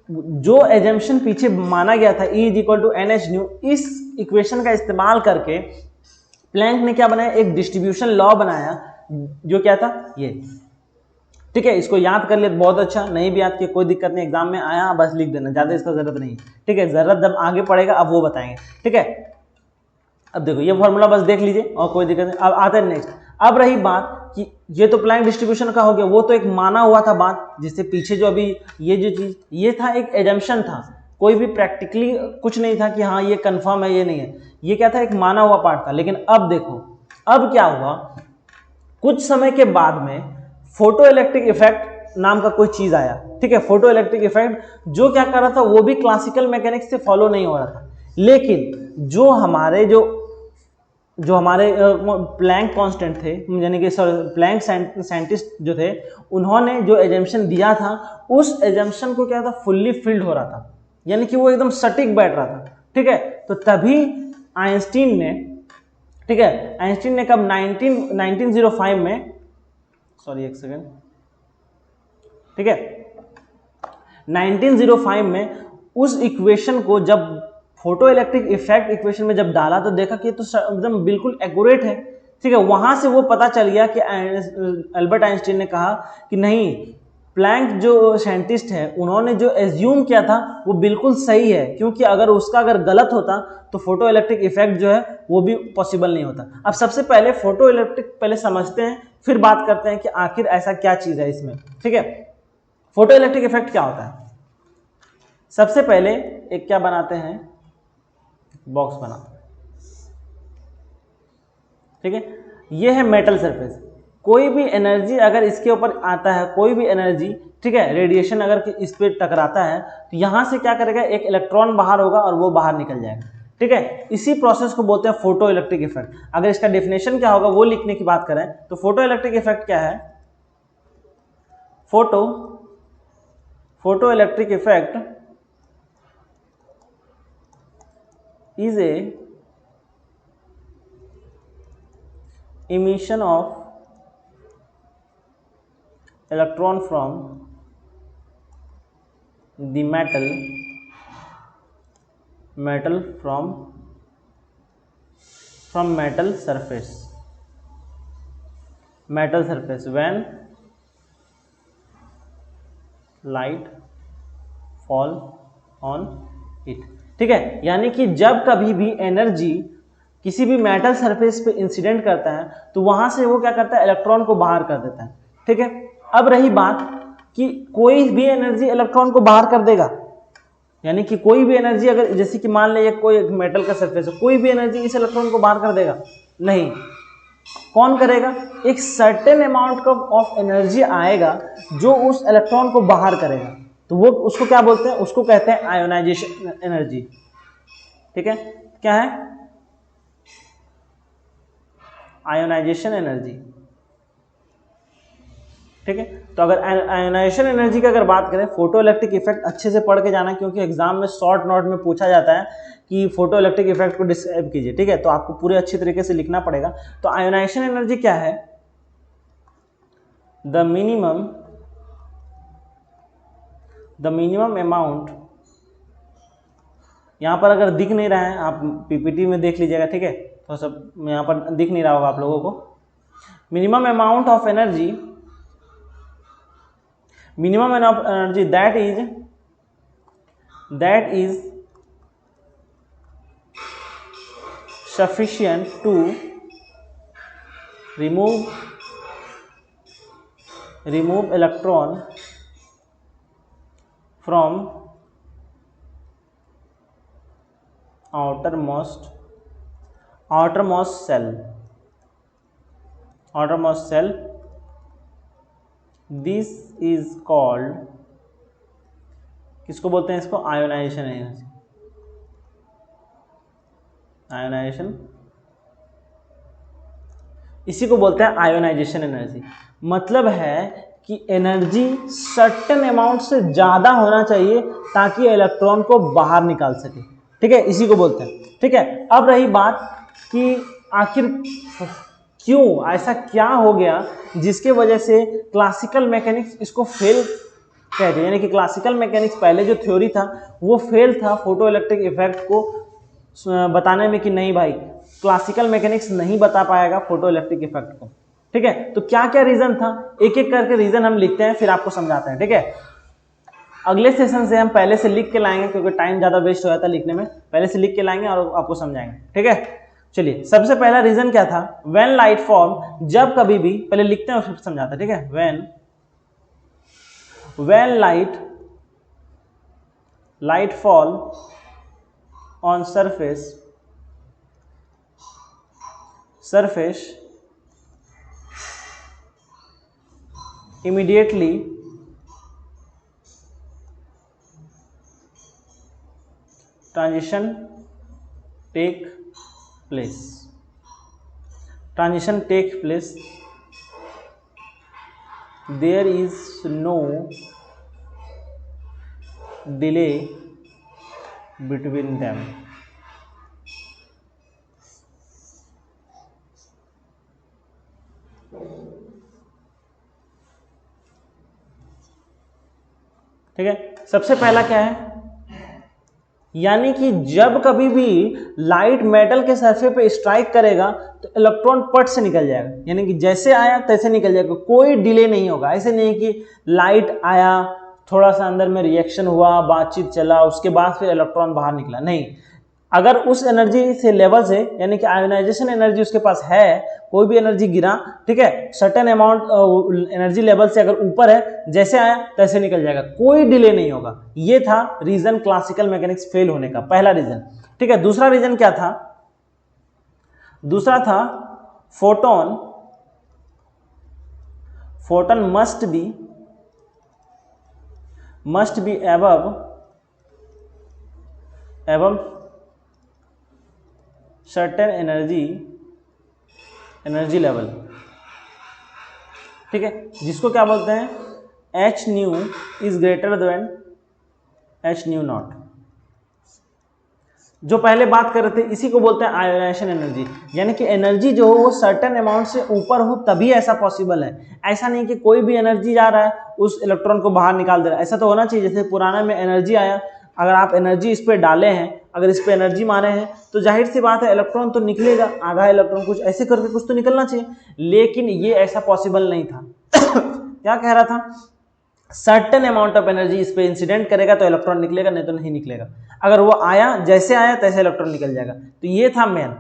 S1: जो एजम्पशन पीछे माना गया था E = NH², इस इक्वेशन का इस्तेमाल करके प्लैंक ने क्या बनाया, एक डिस्ट्रीब्यूशन लॉ बनाया, जो क्या था ये। ठीक है, इसको याद कर ले, बहुत अच्छा। नहीं भी याद किया कोई दिक्कत नहीं, एग्जाम में आया बस लिख देना, ज्यादा इसका जरूरत नहीं। ठीक है, जरूरत जब आगे पड़ेगा अब वो बताएंगे। ठीक है, अब देखो ये फॉर्मूला बस देख लीजिए और कोई दिक्कत नहीं। अब आते हैं नेक्स्ट। अब रही बात कि ये तो प्लैंक डिस्ट्रीब्यूशन का हो गया, वो तो एक माना हुआ था बात, जिससे पीछे जो अभी ये जो चीज, ये था एक एजम्पशन था, कोई भी प्रैक्टिकली कुछ नहीं था कि हाँ ये कंफर्म है, ये नहीं है, ये क्या था, एक माना हुआ पार्ट था। लेकिन अब देखो, अब क्या हुआ, कुछ समय के बाद में फोटो इलेक्ट्रिक इफेक्ट नाम का कोई चीज आया। ठीक है, फोटो इलेक्ट्रिक इफेक्ट जो क्या कर रहा था, वो भी क्लासिकल मैकेनिक्स से फॉलो नहीं हो रहा था, लेकिन जो हमारे प्लैंक कांस्टेंट थे, यानी कि प्लैंक साइंटिस्ट जो थे, उन्होंने जो एजम्पशन दिया था, उस एजम्पशन को क्या था, फुल्ली फिल्ड हो रहा था, यानी कि वो एकदम सटीक बैठ रहा था। ठीक है, तो तभी आइंस्टीन ने, ठीक है, आइंस्टीन ने कब 1905 में, सॉरी एक सेकेंड, ठीक है। 1905 में उस इक्वेशन को जब फोटो इलेक्ट्रिक इफेक्ट इक्वेशन में जब डाला तो देखा कि तो एकदम बिल्कुल एक्यूरेट है, ठीक है। वहां से वो पता चल गया कि अल्बर्ट आइंस्टीन ने कहा कि नहीं, प्लैंक जो साइंटिस्ट है उन्होंने जो एज्यूम किया था वो बिल्कुल सही है, क्योंकि अगर गलत होता तो फोटो इलेक्ट्रिक इफेक्ट जो है वो भी पॉसिबल नहीं होता। अब सबसे पहले फोटो इलेक्ट्रिक पहले समझते हैं, फिर बात करते हैं कि आखिर ऐसा क्या चीज है इसमें, ठीक है। फोटो इलेक्ट्रिक इफेक्ट क्या होता है? सबसे पहले एक क्या बनाते हैं, बॉक्स बनाते हैं, ठीक है। ये है मेटल सरफेस। कोई भी एनर्जी अगर इसके ऊपर आता है, कोई भी एनर्जी, ठीक है, रेडिएशन अगर इस पे टकराता है तो यहां से क्या करेगा, एक इलेक्ट्रॉन बाहर होगा और वो बाहर निकल जाएगा, ठीक है। इसी प्रोसेस को बोलते हैं फोटो इलेक्ट्रिक इफेक्ट। अगर इसका डेफिनेशन क्या होगा वो लिखने की बात करें तो फोटो इलेक्ट्रिक इफेक्ट क्या है? Photo electric effect is a emission of electron from the metal from metal surface when light fall on it, ठीक है। यानी कि जब कभी भी एनर्जी किसी भी मेटल सरफेस पे इंसिडेंट करता है तो वहां से वो क्या करता है, इलेक्ट्रॉन को बाहर कर देता है, ठीक है। अब रही बात कि कोई भी एनर्जी इलेक्ट्रॉन को बाहर कर देगा, यानी कि कोई भी एनर्जी अगर जैसे कि मान लीजिए कोई मेटल का सरफेस है, कोई भी एनर्जी इस इलेक्ट्रॉन को बाहर कर देगा? नहीं। कौन करेगा? एक सर्टेन अमाउंट ऑफ एनर्जी आएगा जो उस इलेक्ट्रॉन को बाहर करेगा, तो वो उसको क्या बोलते हैं? उसको कहते हैं आयोनाइजेशन एनर्जी, ठीक है। क्या है? आयोनाइजेशन एनर्जी, ठीक है। तो अगर आयोनाइजेशन एनर्जी की अगर बात करें, फोटो इलेक्ट्रिक इफेक्ट अच्छे से पढ़ के जाना, क्योंकि एग्जाम में शॉर्ट नोट में पूछा जाता है कि फोटो इलेक्ट्रिक इफेक्ट को डिस्क्राइब कीजिए, ठीक है। तो आपको पूरे अच्छे तरीके से लिखना पड़ेगा। तो आयोनाइजेशन एनर्जी क्या है? द मिनिमम अमाउंट, यहां पर अगर दिख नहीं रहा है, आप पीपीटी में देख लीजिएगा, ठीक है। तो सब यहां पर दिख नहीं रहा होगा आप लोगों को। Minimum amount of energy that is sufficient to remove electron from outermost cell. This is called, किसको बोलते हैं? इसको आयोनाइजेशन एनर्जी। इसी को बोलते हैं आयोनाइजेशन एनर्जी। मतलब है कि एनर्जी सर्टेन अमाउंट से ज्यादा होना चाहिए ताकि इलेक्ट्रॉन को बाहर निकाल सके, ठीक है। इसी को बोलते हैं, ठीक है। अब रही बात कि आखिर क्यों ऐसा क्या हो गया जिसके वजह से क्लासिकल मैकेनिक्स इसको फेल कहते हैं, यानी कि क्लासिकल मैकेनिक्स पहले जो थ्योरी था वो फेल था फोटो इलेक्ट्रिक इफेक्ट को बताने में कि नहीं भाई, क्लासिकल मैकेनिक्स नहीं बता पाएगा फोटो इलेक्ट्रिक इफेक्ट को, ठीक है। तो क्या क्या रीजन था, एक एक करके रीजन हम लिखते हैं, फिर आपको समझाते हैं, ठीक है। अगले सेशन से हम पहले से लिख के लाएंगे, क्योंकि टाइम ज्यादा वेस्ट हो जाता है लिखने में, पहले से लिख के लाएंगे और आपको समझाएंगे, ठीक है। चलिए, सबसे पहला रीजन क्या था? व्हेन लाइट फॉल, जब कभी भी, पहले लिखते हैं और फिर समझाते हैं, ठीक है। When light fall on surface immediately transition take place there is no delay between them. ठीक है। सबसे पहला क्या है, यानी कि जब कभी भी लाइट मेटल के सरफेस पे स्ट्राइक करेगा तो इलेक्ट्रॉन पट से निकल जाएगा, यानी कि जैसे आया तैसे निकल जाएगा, कोई डिले नहीं होगा। ऐसे नहीं कि लाइट आया, थोड़ा सा अंदर में रिएक्शन हुआ, बातचीत चला, उसके बाद फिर इलेक्ट्रॉन बाहर निकला, नहीं। अगर उस एनर्जी से लेवल से, यानी कि आयोनाइजेशन एनर्जी उसके पास है, कोई भी एनर्जी गिरा, ठीक है, सर्टेन अमाउंट एनर्जी लेवल से अगर ऊपर है, जैसे आया तैसे निकल जाएगा, कोई डिले नहीं होगा। ये था रीजन क्लासिकल मैकेनिक्स फेल होने का, पहला रीजन। ठीक है, दूसरा रीजन क्या था? दूसरा था photon must be above certain energy level, ठीक है, जिसको क्या बोलते हैं, h nu is greater than h nu not. जो पहले बात कर रहे थे इसी को बोलते हैं आयोनाइजेशन एनर्जी, यानी कि एनर्जी जो हो वो सर्टेन अमाउंट से ऊपर हो तभी ऐसा पॉसिबल है। ऐसा नहीं कि कोई भी एनर्जी जा रहा है उस इलेक्ट्रॉन को बाहर निकाल दे रहा है, ऐसा तो होना चाहिए। जैसे पुराना में एनर्जी आया, अगर आप एनर्जी इस पर डाले हैं, अगर इस पर एनर्जी मारे हैं, तो जाहिर सी बात है इलेक्ट्रॉन तो निकलेगा, आधा इलेक्ट्रॉन कुछ ऐसे करके कुछ तो निकलना चाहिए, लेकिन ये ऐसा पॉसिबल नहीं था। क्या कह रहा था, सर्टेन अमाउंट ऑफ एनर्जी इस पे इंसिडेंट करेगा तो इलेक्ट्रॉन निकलेगा, नहीं तो नहीं निकलेगा। अगर वो आया, जैसे आया तैसे इलेक्ट्रॉन निकल जाएगा। तो ये था मेन,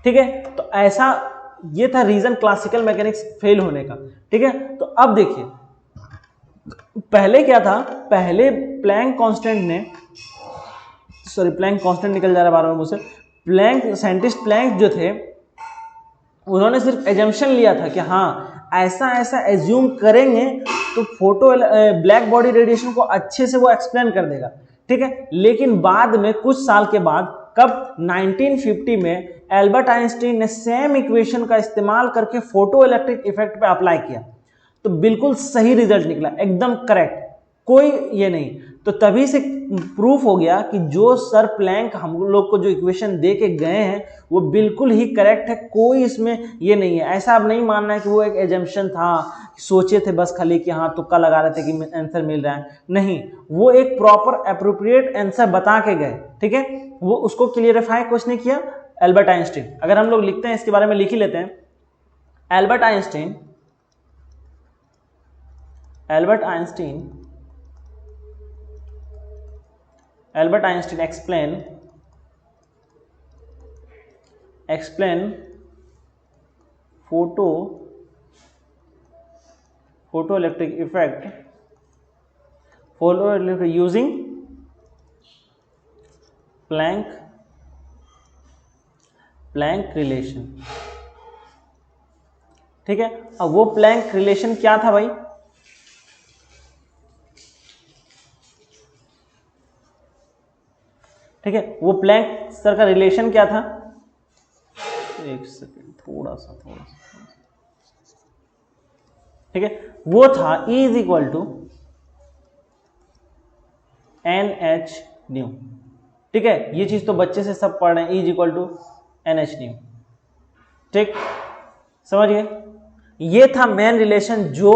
S1: ठीक है। तो ऐसा ये था रीजन क्लासिकल मैकेनिक्स फेल होने का, ठीक है। तो अब देखिए पहले क्या था, पहले प्लैंक कांस्टेंट निकल जा रहा है बार बार मुझसे। साइंटिस्ट प्लैंक जो थे, उन्होंने सिर्फ एजम्पशन लिया था कि हाँ ऐसा ऐसा एज्यूम करेंगे तो ब्लैक बॉडी रेडिएशन को अच्छे से वो एक्सप्लेन कर देगा, ठीक है। लेकिन बाद में कुछ साल के बाद, कब, 1950 में एल्बर्ट आइंस्टीन ने सेम इक्वेशन का इस्तेमाल करके फोटो इलेक्ट्रिक इफेक्ट पे अप्लाई किया, तो बिल्कुल सही रिजल्ट निकला, एकदम करेक्ट, कोई ये नहीं। तो तभी से प्रूफ हो गया कि जो सर प्लैंक हम लोग को जो इक्वेशन दे के गए हैं वो बिल्कुल ही करेक्ट है, कोई इसमें ये नहीं है। ऐसा अब नहीं मानना है कि वो एक एजम्पशन था, सोचे थे बस खाली कि हाँ तुक्का लगा रहे थे कि आंसर मिल रहा है, नहीं, वो एक प्रॉपर अप्रोप्रिएट आंसर बता के गए, ठीक है। वो उसको क्लियरिफाई कुछ नहीं किया एल्बर्ट आइंस्टीन। अगर हम लोग लिखते हैं इसके बारे में लिख ही लेते हैं, Albert Einstein explain photoelectric effect using Planck relation, ठीक है। अब वो प्लैंक रिलेशन क्या था भाई, ठीक है, वो प्लैंक सर का रिलेशन क्या था, एक सेकेंड, थोड़ा सा, ठीक है, वो था E is equal to NH nu, ठीक है। ये चीज तो बच्चे से सब पढ़ रहे हैं, E is equal to NH nu, ठीक, समझ गए। ये था मेन रिलेशन, जो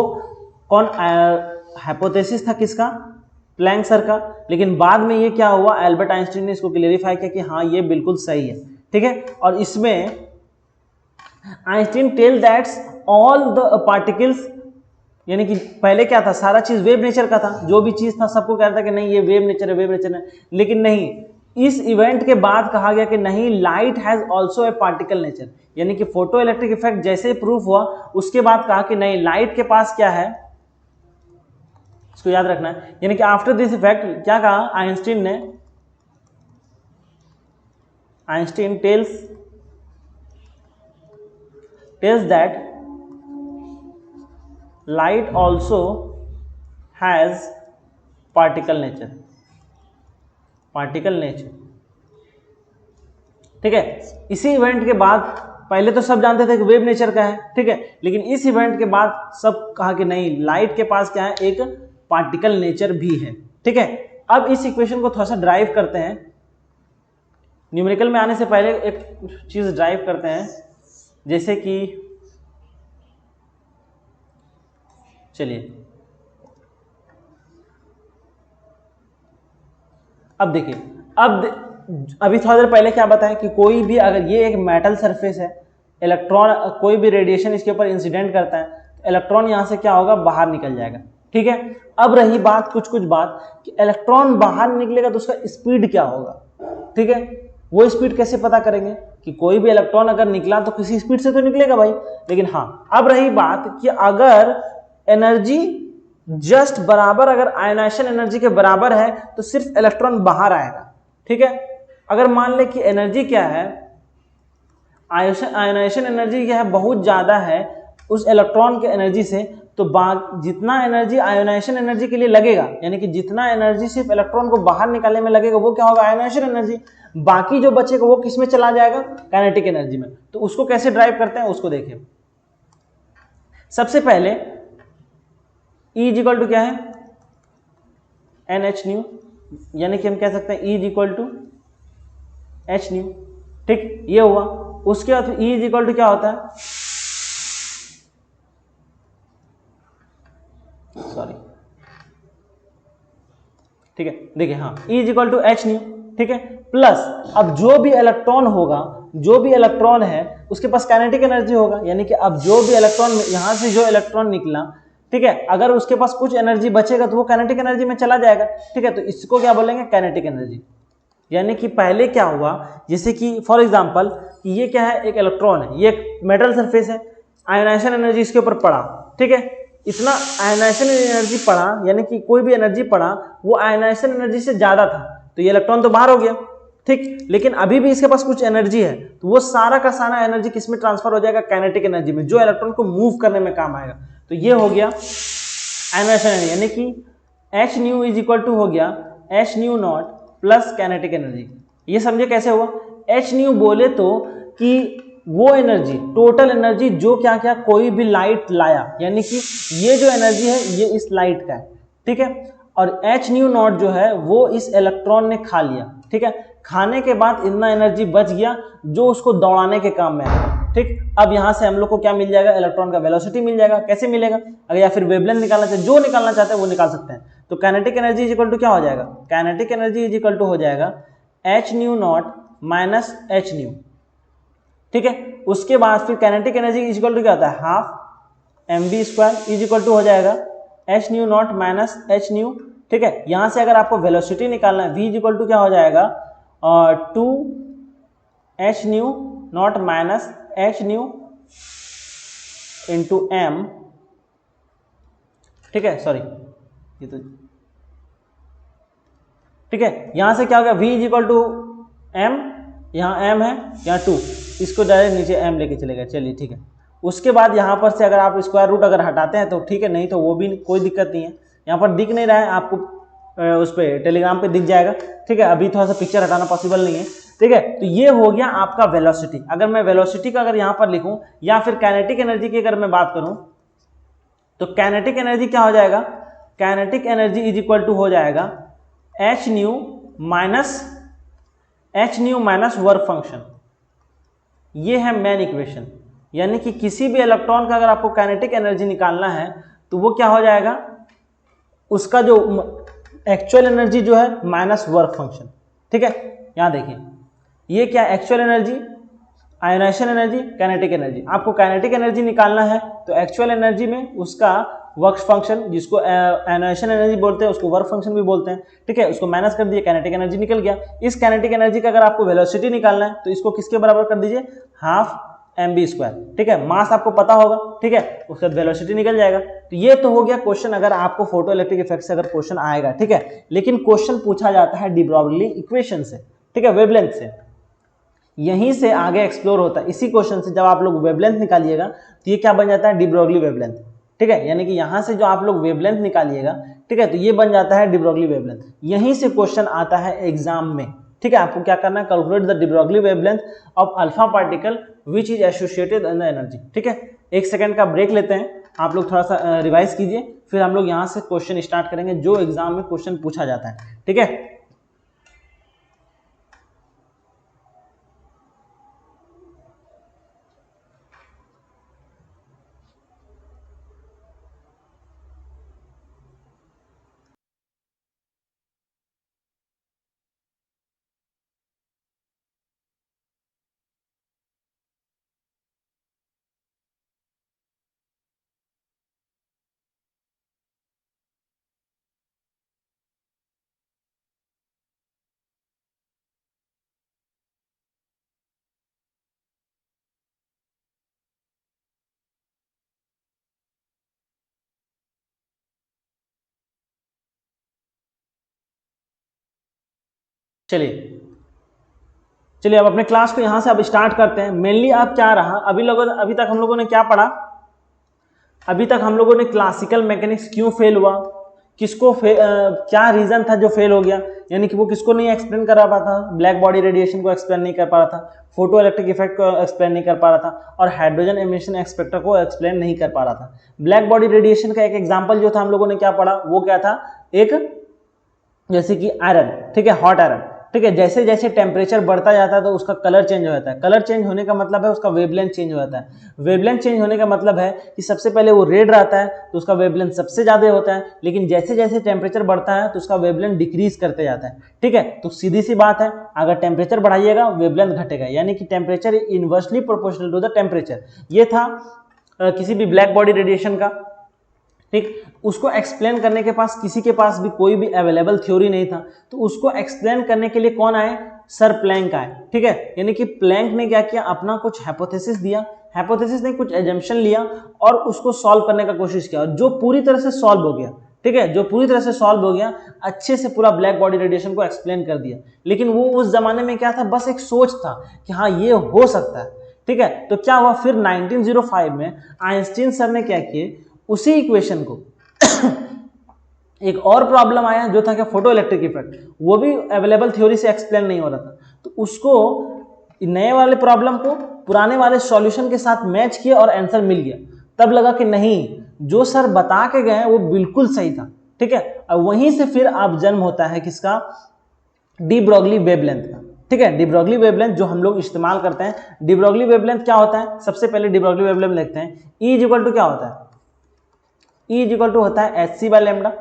S1: कौन हाइपोथेसिस था किसका, प्लैंक सर का। लेकिन बाद में ये क्या हुआ, एल्बर्ट आइंस्टीन ने इसको क्लेरिफाई किया कि हाँ ये बिल्कुल सही है, ठीक है। और इसमें Einstein tell that all the particles, यानी कि पहले क्या था, सारा चीज वेव नेचर का था, जो भी चीज था सबको कहता था कि नहीं ये वेव नेचर है, लेकिन नहीं, इस इवेंट के बाद कहा गया कि नहीं, light has also a particle nature, यानी कि फोटो इलेक्ट्रिक इफेक्ट जैसे ही प्रूफ हुआ उसके बाद कहा कि नहीं, लाइट के पास क्या है, इसको याद रखना है। यानी कि आफ्टर दिस इफेक्ट क्या कहा Einstein tells that light also has particle nature, ठीक है। इसी इवेंट के बाद, पहले तो सब जानते थे कि वेव नेचर का है, ठीक है, लेकिन इस इवेंट के बाद सब कहा कि नहीं, लाइट के पास क्या है, एक पार्टिकल नेचर भी है, ठीक है। अब इस इक्वेशन को थोड़ा सा ड्राइव करते हैं, न्यूमेरिकल में आने से पहले एक चीज ड्राइव करते हैं, जैसे कि चलिए अब देखिए, अभी थोड़ा देर पहले क्या बताया कि कोई भी अगर ये एक मेटल सरफेस है, इलेक्ट्रॉन कोई भी रेडिएशन इसके ऊपर इंसिडेंट करता है तो इलेक्ट्रॉन यहाँ से क्या होगा, बाहर निकल जाएगा। ठीक है, अब रही बात कुछ बात कि इलेक्ट्रॉन बाहर निकलेगा तो उसका स्पीड क्या होगा। ठीक है, वो स्पीड कैसे पता करेंगे कि कोई भी इलेक्ट्रॉन अगर निकला तो किसी स्पीड से तो निकलेगा भाई। लेकिन हाँ, अब रही बात कि अगर एनर्जी जस्ट बराबर, अगर आयनाइजेशन एनर्जी के बराबर है तो सिर्फ इलेक्ट्रॉन बाहर आएगा। ठीक है, अगर मान ले कि एनर्जी क्या है, आयनाइजेशन एनर्जी क्या है, बहुत ज्यादा है उस इलेक्ट्रॉन के एनर्जी से, तो जितना एनर्जी आयोनाइजेशन एनर्जी के लिए लगेगा, यानी कि जितना एनर्जी सिर्फ इलेक्ट्रॉन को बाहर निकालने में लगेगा वो क्या होगा, आयोनाइजेशन एनर्जी। बाकी जो बचेगा वो किस में चला जाएगा, काइनेटिक एनर्जी में। तो उसको कैसे ड्राइव करते हैं उसको देखिए। सबसे पहले E इज इक्वल टू क्या है, NH न्यू, यानी कि हम कह सकते हैं E is equal to H nu. ठीक, ये हुआ। उसके बाद E इज इक्वल टू क्या होता है, सॉरी, ठीक है, देखिए हाँ, E is equal to H nu. ठीक है, प्लस अब जो भी इलेक्ट्रॉन होगा, जो भी इलेक्ट्रॉन है उसके पास काइनेटिक एनर्जी होगा, यानी कि अब जो भी इलेक्ट्रॉन, यहां से जो इलेक्ट्रॉन निकला, ठीक है, अगर उसके पास कुछ एनर्जी बचेगा तो वो काइनेटिक एनर्जी में चला जाएगा। ठीक है, तो इसको क्या बोलेंगे, काइनेटिक एनर्जी। यानी कि पहले क्या हुआ, जैसे कि फॉर एग्जांपल ये क्या है, एक इलेक्ट्रॉन है, ये एक मेटल सरफेस है, आयनाइजेशन एनर्जी इसके ऊपर पड़ा। ठीक है, इतना आयनाइजेशन एनर्जी पड़ा, यानी कि कोई भी एनर्जी पड़ा वो आयनाइजेशन एनर्जी से ज्यादा था, तो ये इलेक्ट्रॉन तो बाहर हो गया। ठीक, लेकिन अभी भी इसके पास कुछ एनर्जी है, तो वो सारा का सारा एनर्जी किस में ट्रांसफर हो जाएगा, काइनेटिक एनर्जी में, जो इलेक्ट्रॉन को मूव करने में काम आएगा। तो ये हो गया आयनाइजेशन एनर्जी, यानी कि H nu is equal to हो गया H nu nought plus kinetic energy. ये समझे कैसे हुआ, H न्यू बोले तो कि वो एनर्जी, टोटल एनर्जी जो क्या क्या कोई भी लाइट लाया, यानी कि ये जो एनर्जी है ये इस लाइट का है। ठीक है, और H न्यू नॉट जो है वो इस इलेक्ट्रॉन ने खा लिया। ठीक है, खाने के बाद इतना एनर्जी बच गया जो उसको दौड़ाने के काम में आएगा। ठीक, अब यहां से हम लोग को क्या मिल जाएगा, इलेक्ट्रॉन का वेलोसिटी मिल जाएगा। कैसे मिलेगा, अगर या फिर वेवलेंथ निकालना चाहते, जो निकालना चाहते हैं वो निकाल सकते हैं। तो kinetic energy is equal to क्या हो जाएगा, kinetic energy is equal to हो जाएगा H nu nought minus H nu. ठीक है, उसके बाद फिर kinetic energy is equal to क्या होता है, half mv square is equal to हो जाएगा H nu nought minus H nu. ठीक है, यहां से अगर आपको वेलोसिटी निकालना है, v इज इक्वल टू क्या हो जाएगा, 2 H nu nought minus H new into m। ठीक है, सॉरी ये तो, ठीक है, यहां से क्या हो गया, v is equal to m, यहाँ m है, यहाँ 2, इसको डायरेक्ट नीचे m लेके चलेगा। चलिए ठीक है, उसके बाद यहाँ पर से अगर आप स्क्वायर रूट अगर हटाते हैं तो ठीक है, नहीं तो वो भी कोई दिक्कत नहीं है। यहाँ पर दिख नहीं रहा है आपको, उस पर टेलीग्राम पे दिख जाएगा। ठीक है, अभी थोड़ा सा पिक्चर हटाना पॉसिबल नहीं है। ठीक है, तो ये हो गया आपका वेलोसिटी। अगर मैं वेलोसिटी का अगर यहाँ पर लिखूं या फिर काइनेटिक एनर्जी की अगर मैं बात करूं तो काइनेटिक एनर्जी क्या हो जाएगा, kinetic energy is equal to हो जाएगा H nu minus work function. ये है मेन इक्वेशन, यानी कि किसी भी इलेक्ट्रॉन का अगर आपको काइनेटिक एनर्जी निकालना है तो वो क्या हो जाएगा, उसका जो एक्चुअल एनर्जी जो है माइनस वर्क फंक्शन। ठीक है, यहां देखिए ये क्या, actual energy, ionisation energy, kinetic energy. आपको काइनेटिक एनर्जी निकालना है तो एक्चुअल एनर्जी में उसका वर्क फंक्शन, जिसको आयोनाइजेशन एनर्जी बोलते हैं उसको वर्क फंक्शन भी बोलते हैं। ठीक है, उसको माइनस कर दिए, काइनेटिक एनर्जी निकल गया। इस काइनेटिक एनर्जी का अगर आपको वेलोसिटी निकालना है तो इसको किसके बराबर कर दीजिए, हाफ mv स्क्वायर। ठीक है, मास आपको पता होगा। ठीक है, उसके बाद वेलोसिटी निकल जाएगा। तो ये तो हो गया क्वेश्चन, अगर आपको फोटो इलेक्ट्रिक इफेक्ट से अगर क्वेश्चन आएगा। ठीक है, लेकिन क्वेश्चन पूछा जाता है डी ब्रॉगली इक्वेशन से, ठीक है, वेवलेंथ से, यहीं से आगे एक्सप्लोर होता है। इसी क्वेश्चन से जब आप लोग वेवलेंथ निकालिएगा तो ये क्या बन जाता है, डी ब्रॉगली वेवलेंथ। ठीक है, यानी कि यहां से जो आप लोग वेवलेंथ निकालिएगा, ठीक है, तो ये बन जाता है डी ब्रॉगली वेवलेंथ। यहीं से क्वेश्चन आता है एग्जाम में। ठीक है, आपको क्या करना है, calculate the D Broglie wavelength of alpha particle which is associated in the energy. ठीक है, एक सेकंड का ब्रेक लेते हैं, आप लोग थोड़ा सा रिवाइज कीजिए, फिर हम लोग यहाँ से क्वेश्चन स्टार्ट करेंगे जो एग्जाम में क्वेश्चन पूछा जाता है। ठीक है। चलिए अब अपने क्लास को यहाँ से अब स्टार्ट करते हैं। मेनली अब क्या रहा, अभी तक हम लोगों ने क्या पढ़ा, अभी तक हम लोगों ने क्लासिकल मैकेनिक्स क्यों फेल हुआ, क्या रीजन था जो फेल हो गया, यानी कि वो किसको नहीं एक्सप्लेन कर पा था, ब्लैक बॉडी रेडिएशन को एक्सप्लेन नहीं कर पा रहा था, फोटो इलेक्ट्रिक इफेक्ट को एक्सप्लेन नहीं कर पा रहा था, और हाइड्रोजन एमिशन एक्सपेक्टर को एक्सप्लेन नहीं कर पा रहा था। ब्लैक बॉडी रेडिएशन का एक एग्जाम्पल जो था हम लोगों ने क्या पढ़ा, वो क्या था, एक जैसे कि आयरन, ठीक है, हॉट आयरन, ठीक है, जैसे जैसे टेम्परेचर बढ़ता जाता है तो उसका कलर चेंज हो जाता है। कलर चेंज होने का मतलब है उसका वेवलेंथ चेंज हो जाता है। वेवलेंथ चेंज होने का मतलब है कि सबसे पहले वो रेड रहता है तो उसका वेवलेंथ सबसे ज्यादा होता है, लेकिन जैसे जैसे टेम्परेचर बढ़ता है तो उसका वेवलेंथ डिक्रीज करते जाता है, ठीक है। तो सीधी सी बात है, अगर टेम्परेचर बढ़ाइएगा वेवलेंथ घटेगा, यानी कि temperature inversely proportional to the temperature. ये था किसी भी ब्लैक बॉडी रेडिएशन का, ठीक। उसको एक्सप्लेन करने के पास किसी के पास भी कोई भी अवेलेबल थ्योरी नहीं था, तो उसको एक्सप्लेन करने के लिए कौन आए, सर प्लैंक आए, ठीक है। यानी कि प्लैंक ने क्या किया, अपना कुछ हाइपोथेसिस दिया, हाइपोथेसिस ने कुछ एजम्पशन लिया और उसको सॉल्व करने का कोशिश किया, जो पूरी तरह से सॉल्व हो गया, ठीक है, जो पूरी तरह से सॉल्व हो गया, अच्छे से पूरा ब्लैक बॉडी रेडिएशन को एक्सप्लेन कर दिया। लेकिन वो उस जमाने में क्या था, बस एक सोच था कि हाँ ये हो सकता है, ठीक है। तो क्या हुआ, फिर 1905 में आइंस्टीन सर ने क्या किए, उसी इक्वेशन को एक और प्रॉब्लम आया जो था क्या, फोटो इलेक्ट्रिक इफेक्ट, वो भी अवेलेबल थ्योरी से एक्सप्लेन नहीं हो रहा था, तो उसको नए वाले प्रॉब्लम को पुराने वाले सॉल्यूशन के साथ मैच किया और आंसर मिल गया। तब लगा कि नहीं, जो सर बता के गए वो बिल्कुल सही था, ठीक है। और वहीं से फिर अब जन्म होता है किसका, डी ब्रॉगली वेवलेंथ का, ठीक है। डी ब्रॉगली वेवलेंथ जो हम लोग इस्तेमाल करते हैं, डी ब्रॉगली वेवलेंथ क्या होता है, सबसे पहले डी ब्रॉगली वेवलेंथ लिखते हैं। ई इज इक्वल टू क्या होता है, ई इज इक्वल टू होता है एच सी बाय लेमडा,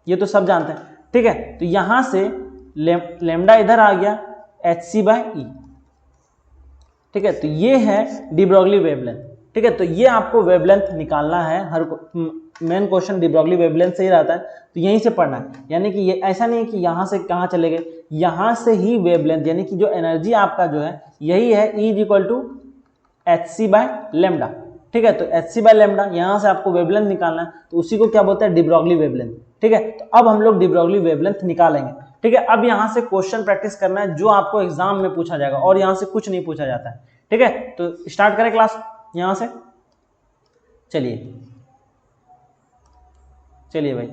S1: ये तो सब जानते हैं, ठीक है। तो यहां से लेमडा इधर आ गया, एच सी बाय ई, ठीक है। तो ये है डी ब्रॉगली वेवलेंथ, ठीक है। तो ये आपको वेवलेंथ निकालना है, हर main question de Broglie wavelength से ही रहता है, तो यहीं से पढ़ना है। यानी कि ये ऐसा नहीं है कि यहां से कहां चले गए, यहां से ही वेवलेंथ, यानी कि जो एनर्जी आपका जो है यही है, E is equal to h c by lambda, ठीक है। तो एच सी बाय लेमडा, यहां से आपको वेवलेंथ निकालना है, तो उसी को क्या बोलते हैं, डी ब्रॉगली वेवलेंथ, ठीक है। तो अब हम लोग डी ब्रॉगली वेवलेंथ निकालेंगे, ठीक है। अब यहां से क्वेश्चन प्रैक्टिस करना है जो आपको एग्जाम में पूछा जाएगा, और यहां से कुछ नहीं पूछा जाता है, ठीक है। तो स्टार्ट करें क्लास यहां से, चलिए भाई।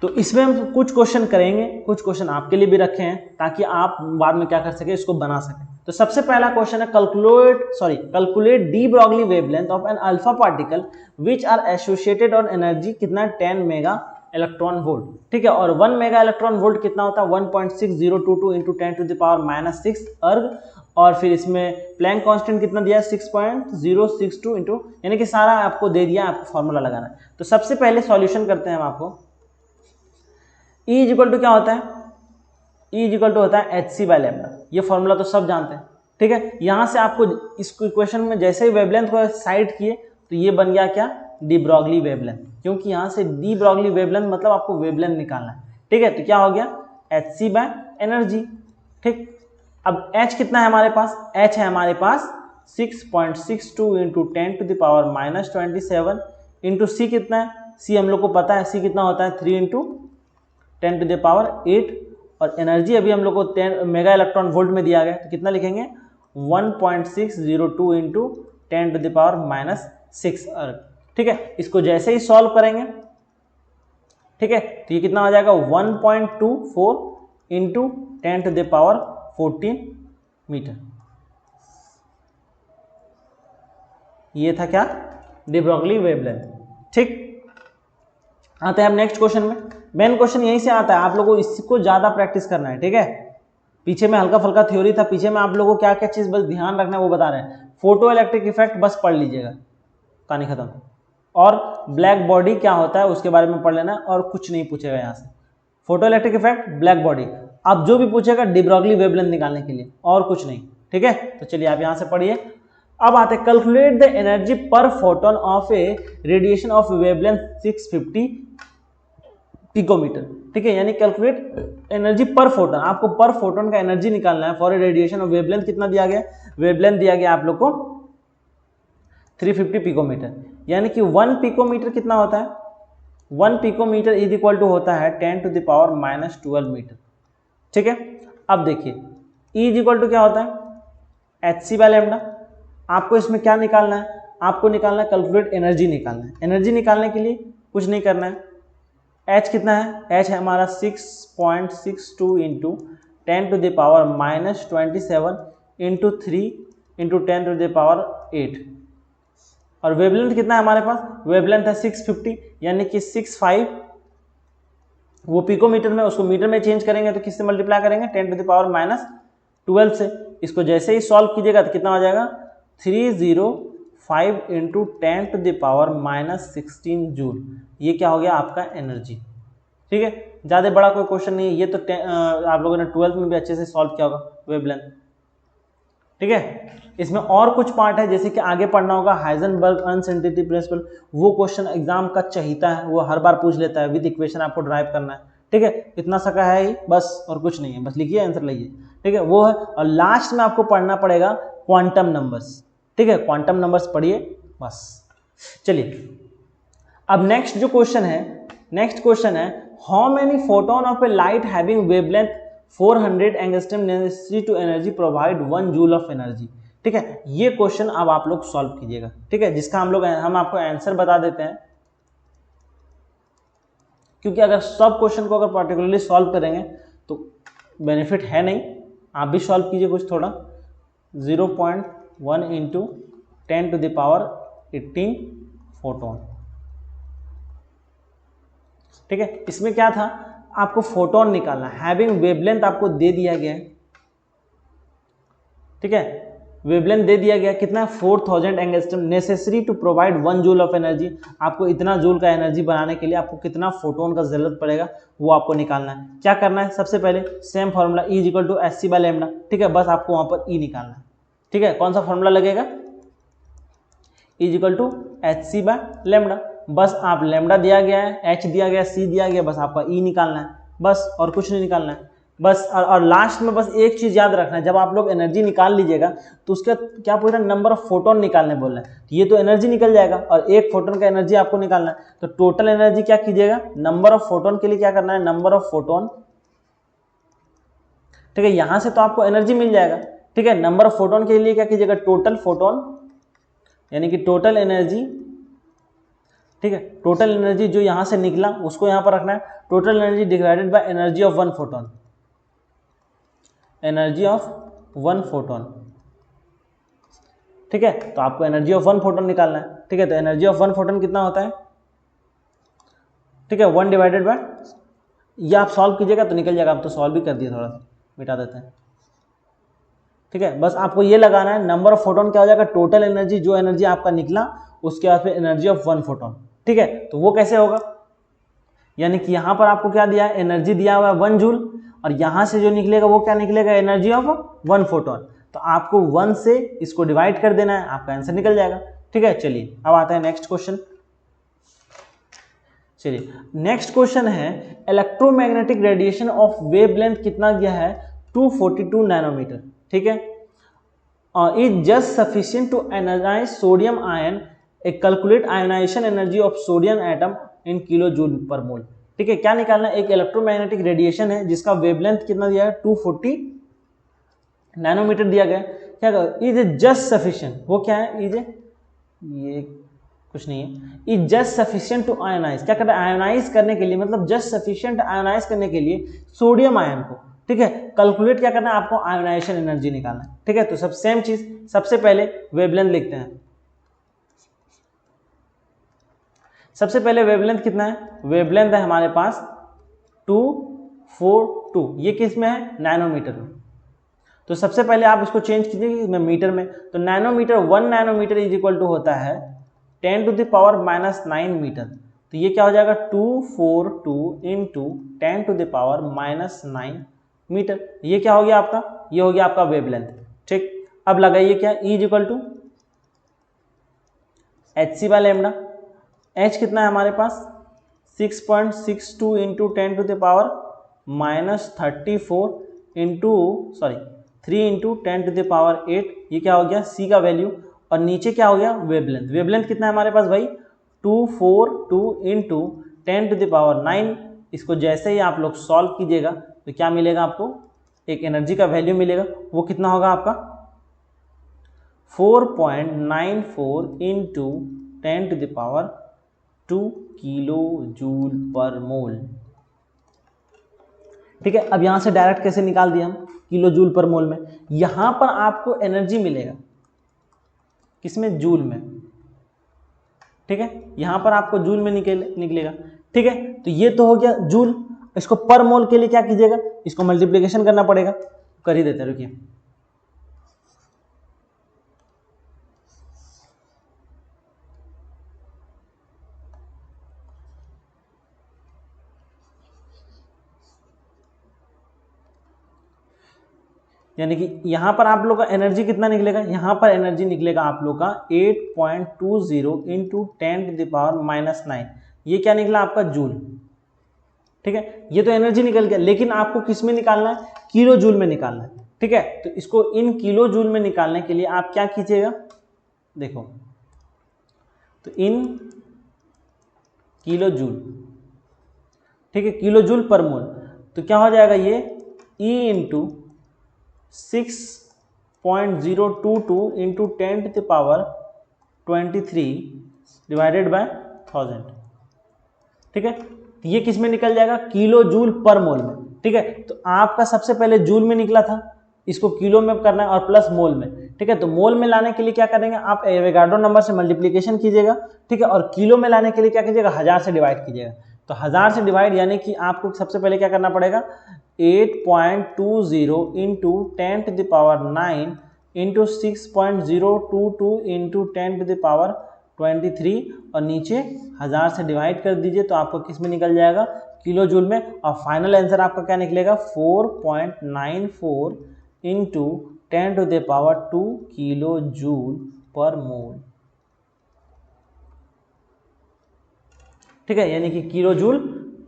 S1: तो इसमें हम कुछ क्वेश्चन करेंगे, कुछ क्वेश्चन आपके लिए भी रखे हैं ताकि आप बाद में क्या कर सके, इसको बना सके। तो सबसे पहला क्वेश्चन है, calculate de Broglie wavelength of an alpha particle which are associated on energy कितना, 10 मेगा इलेक्ट्रॉन वोल्ट, ठीक है। और 1 मेगा इलेक्ट्रॉन वोल्ट कितना होता है, 1.6022 इंटू 10⁻⁻6 अर्ग, और फिर इसमें प्लैंक कांस्टेंट कितना दिया है, 6.062 इंटू, यानी कि सारा आपको दे दिया, आपको फॉर्मूला लगाना है। तो सबसे पहले सॉल्यूशन करते हैं हम आपको। ई इज इक्वल टू क्या होता है, ई इज इक्वल टू होता है एच सी बाय लेमडा, ये फॉर्मूला तो सब जानते हैं, ठीक है। यहां से आपको इस इक्वेशन में जैसे ही वेवलेंथ को साइड किए तो ये बन गया क्या, डी ब्रॉगली वेवलेंथ, क्योंकि यहां से डी ब्रॉगली वेवलेंथ मतलब आपको वेवलेंथ निकालना है, ठीक है। तो क्या हो गया, एच सी बाय एनर्जी, ठीक। अब h कितना है हमारे पास, h है हमारे पास 6.62 इंटू 10⁻⁻27 इंटू c कितना है, c हम लोग को पता है, c कितना होता है 3 इंटू 10⁸, और एनर्जी अभी हम लोग को 10 मेगा इलेक्ट्रॉन वोल्ट में दिया गया, तो कितना लिखेंगे 1.602 इंटू 10⁻⁻6 अर्ग, ठीक है। इसको जैसे ही सॉल्व करेंगे, ठीक है, तो ये कितना आ जाएगा 1.24 इंटू 10⁻14 मीटर। ये था क्या, डी ब्रॉगली वेवलेंथ, ठीक। आते हैं अब नेक्स्ट क्वेश्चन में। मेन क्वेश्चन यहीं से आता है, आप लोगों को इसको ज्यादा प्रैक्टिस करना है, ठीक है। पीछे में हल्का फुल्का थ्योरी था, पीछे में आप लोगों को क्या क्या चीज बस ध्यान रखना है वो बता रहे हैं। फोटो इलेक्ट्रिक इफेक्ट बस पढ़ लीजिएगा, कहानी खत्म। और ब्लैक बॉडी क्या होता है उसके बारे में पढ़ लेना, और कुछ नहीं पूछेगा यहाँ से। Photo electric effect, black body, अब जो भी पूछेगा डी ब्रॉगली वेवलेंथ निकालने के लिए, और कुछ नहीं, ठीक है। तो चलिए आप यहाँ से पढ़िए। अब आते हैं, calculate the energy per photon of a radiation of wavelength 650 picometre, ठीक है। यानी कैलकुलेट एनर्जी पर फोटोन, आपको पर फोटोन का एनर्जी निकालना है for a radiation of wavelength कितना दिया गया, वेवलेंथ दिया गया आप लोग को 350 पिकोमीटर, यानी कि 1 पिकोमीटर कितना होता है, 1 पिकोमीटर इज इक्वल टू होता है 10⁻⁻12 मीटर, ठीक है, अब देखिए E इज इक्वल टू क्या होता है एच सी बाय लैम्डा। आपको इसमें क्या निकालना है, आपको निकालना है कैलकुलेट एनर्जी निकालना है। एनर्जी निकालने के लिए कुछ नहीं करना है, H कितना है, H है हमारा 6.62 इंटू 10⁻⁻27 इंटू 3 इंटू 10⁻8। और वेवलेंथ कितना है हमारे पास, वेवलेंथ है 650 यानी कि 65। वो पिकोमीटर में, उसको मीटर में चेंज करेंगे तो किससे मल्टीप्लाई करेंगे 10⁻12 से। इसको जैसे ही सॉल्व कीजिएगा तो कितना हो जाएगा 305 इंटू 10⁻16 जूल। ये क्या हो गया आपका एनर्जी। ठीक है, ज़्यादा बड़ा कोई क्वेश्चन नहीं है, ये तो आप लोगों ने 12th में भी अच्छे से सॉल्व किया होगा वेवलेंथ। ठीक है, इसमें और कुछ पार्ट है जैसे कि आगे पढ़ना होगा हाइजेनबर्ग अनसर्टेनिटी प्रिंसिपल। वो क्वेश्चन एग्जाम का चाहिता है, वो हर बार पूछ लेता है, विद इक्वेशन आपको ड्राइव करना है। ठीक है, इतना सा का है ही बस, और कुछ नहीं है, बस लिखिए आंसर लाइए। ठीक है, वो है। और लास्ट में आपको पढ़ना पड़ेगा क्वांटम नंबर्स। ठीक है, क्वांटम नंबर्स पढ़िए बस। चलिए अब नेक्स्ट जो क्वेश्चन है, नेक्स्ट क्वेश्चन है how many photon of a light having wavelength 400 angstrom necessary to energy provide 1 joule of energy. ठीक है, ये क्वेश्चन अब आप लोग सॉल्व कीजिएगा। ठीक है, जिसका हम आपको आंसर बता देते हैं, क्योंकि अगर सब क्वेश्चन को अगर पर्टिकुलरली सॉल्व करेंगे तो बेनिफिट है नहीं। आप भी सॉल्व कीजिए कुछ थोड़ा। 0.1 इंटू 10⁻18 फोटोन। ठीक है, इसमें क्या था, आपको फोटोन निकालना, हैविंग वेवलेंथ आपको दे दिया गया है। ठीक है, वेवलेंथ दे दिया गया कितना, 4000 angstrom necessary to provide 1 joule of energy. आपको इतना जूल का एनर्जी बनाने के लिए आपको कितना फोटोन का जरूरत पड़ेगा वो आपको निकालना है। क्या करना है, सबसे पहले same formula E is equal to h c by lambda. ठीक है, बस आपको वहां पर E निकालना है। ठीक है, कौन सा फॉर्मूला लगेगा, E is equal to h c by lambda. बस आप लैम्डा दिया गया है, H दिया गया, C दिया गया, बस आपका E निकालना है बस, और कुछ नहीं निकालना है बस। और लास्ट में बस एक चीज याद रखना है, जब आप लोग एनर्जी निकाल लीजिएगा तो उसका क्या पूरा नंबर ऑफ फोटोन निकालने बोल रहे हैं। ये तो एनर्जी निकल जाएगा और एक फोटोन का एनर्जी आपको निकालना है, तो टोटल एनर्जी क्या कीजिएगा, नंबर ऑफ फोटोन के लिए क्या करना है, नंबर ऑफ फोटोन। ठीक है, यहां से तो आपको एनर्जी मिल जाएगा। ठीक है, नंबर ऑफ फोटोन के लिए क्या कीजिएगा, टोटल फोटोन यानी कि टोटल एनर्जी। ठीक है, टोटल एनर्जी जो यहां से निकला उसको यहां पर रखना है, total energy divided by energy of 1 photon, energy of 1 photon. ठीक है, तो आपको एनर्जी ऑफ 1 फोटोन निकालना है। ठीक है, तो एनर्जी ऑफ 1 फोटोन कितना होता है, ठीक है 1 डिवाइडेड बाय, ये आप सॉल्व कीजिएगा तो निकल जाएगा। आप तो सॉल्व भी कर दिए, थोड़ा सा मिटा देते हैं। ठीक है, बस आपको ये लगाना है, नंबर ऑफ फोटोन क्या हो जाएगा, टोटल एनर्जी, जो एनर्जी आपका निकला उसके बाद फिर एनर्जी ऑफ 1 फोटोन। ठीक है, तो वो कैसे होगा, यानी कि यहां पर आपको क्या दिया है, एनर्जी दिया हुआ है 1 जूल, और यहां से जो निकलेगा वो क्या निकलेगा, एनर्जी ऑफ 1 फोटोन। तो आपको 1 से इसको डिवाइड कर देना है, आपका आंसर निकल जाएगा। ठीक है, चलिए अब आता है नेक्स्ट क्वेश्चन। चलिए नेक्स्ट क्वेश्चन है इलेक्ट्रोमैग्नेटिक रेडिएशन ऑफ वेवलेंथ कितना गया है, 242 नैनोमीटर। ठीक है, is just sufficient to analyse sodium ion, a calculate ionisation energy of sodium atom in kilo joule per mole. ठीक है, क्या निकालना है, एक इलेक्ट्रोमैग्नेटिक रेडिएशन है जिसका वेवलेंथ कितना दिया है, 240 नैनोमीटर दिया गया। क्या इज जस्ट सफिशिएंट, वो क्या है, इज ये कुछ नहीं है, is just sufficient to ionise, क्या करना है, आयोनाइज करने के लिए, मतलब जस्ट सफिशिएंट आयोनाइज करने के लिए सोडियम आयन को। ठीक है, कैलकुलेट क्या करना है, आपको आयोनाइजेशन एनर्जी निकालना है। ठीक है, तो सब सेम चीज, सबसे पहले वेवलेंथ लिखते हैं। सबसे पहले वेवलेंथ कितना है, वेवलेंथ है हमारे पास 242, ये किस में है, नैनोमीटर में। तो सबसे पहले आप इसको चेंज कीजिए मीटर में, तो nanometre, 1 nanometre is equal to होता है 10⁻⁻9 मीटर। तो ये क्या हो जाएगा, 242 इंटू 10⁻⁻9 मीटर। ये क्या हो गया आपका, ये हो गया आपका वेवलेंथ। ठीक, अब लगाइए क्या, E is equal to h c by lambda. H कितना है हमारे पास, 6.62 इंटू 10⁻⁻34 इंटू 3 इंटू 10⁸, ये क्या हो गया C का वैल्यू, और नीचे क्या हो गया, वेवलेंथ। वेवलेंथ कितना है हमारे पास भाई, 242 इंटू 10⁻9 इसको जैसे ही आप लोग सॉल्व कीजिएगा तो क्या मिलेगा आपको, एक एनर्जी का वैल्यू मिलेगा, वो कितना होगा आपका 4.94 into 10⁻² kilo joule per mole. ठीक है, अब यहां से डायरेक्ट कैसे निकाल दिया हम किलो जूल पर मोल में, यहां पर आपको एनर्जी मिलेगा किसमें, जूल में। ठीक है, यहां पर आपको जूल में निकलेगा। ठीक है, तो ये तो हो गया जूल। इसको पर मोल के लिए क्या कीजिएगा, इसको मल्टीप्लिकेशन करना पड़ेगा, कर ही देते, रुकिए। यानी कि यहां पर आप लोग का एनर्जी कितना निकलेगा, यहां पर एनर्जी निकलेगा आप लोग का 8.20 इंटू 10⁻⁹। ये क्या निकला आपका जूल। ठीक है, ये तो एनर्जी निकल गया, लेकिन आपको किस में निकालना है, किलो जूल में निकालना है। ठीक है, तो इसको इन किलो जूल में निकालने के लिए आप क्या कीजिएगा, देखो तो इन किलो जूल, ठीक है, किलो जूल पर मोल, तो क्या हो जाएगा ये E into 6.022 into 10⁻23 divided by 1000। ठीक है, ये किस में निकल जाएगा, किलो जूल पर मोल में। ठीक है, तो आपका सबसे पहले जूल में निकला था, इसको किलो में करना है और प्लस मोल में। ठीक है, तो मोल में लाने के लिए क्या करेंगे, आप एवोगाड्रो नंबर से मल्टीप्लिकेशन कीजिएगा। ठीक है, और किलो में लाने के लिए क्या कीजिएगा, 1000 से डिवाइड कीजिएगा। तो 1000 से डिवाइड यानी कि आपको सबसे पहले क्या करना पड़ेगा, 8.20 इंटू 10⁻9 इंटू 6.022 इंटू 10⁻23 और नीचे 1000 से डिवाइड कर दीजिए, तो आपको किस में निकल जाएगा, किलो जूल में। और फाइनल आंसर आपका क्या निकलेगा, 4.94 into 10⁻² kilo joule per mole. ठीक है, यानी कि किलो जूल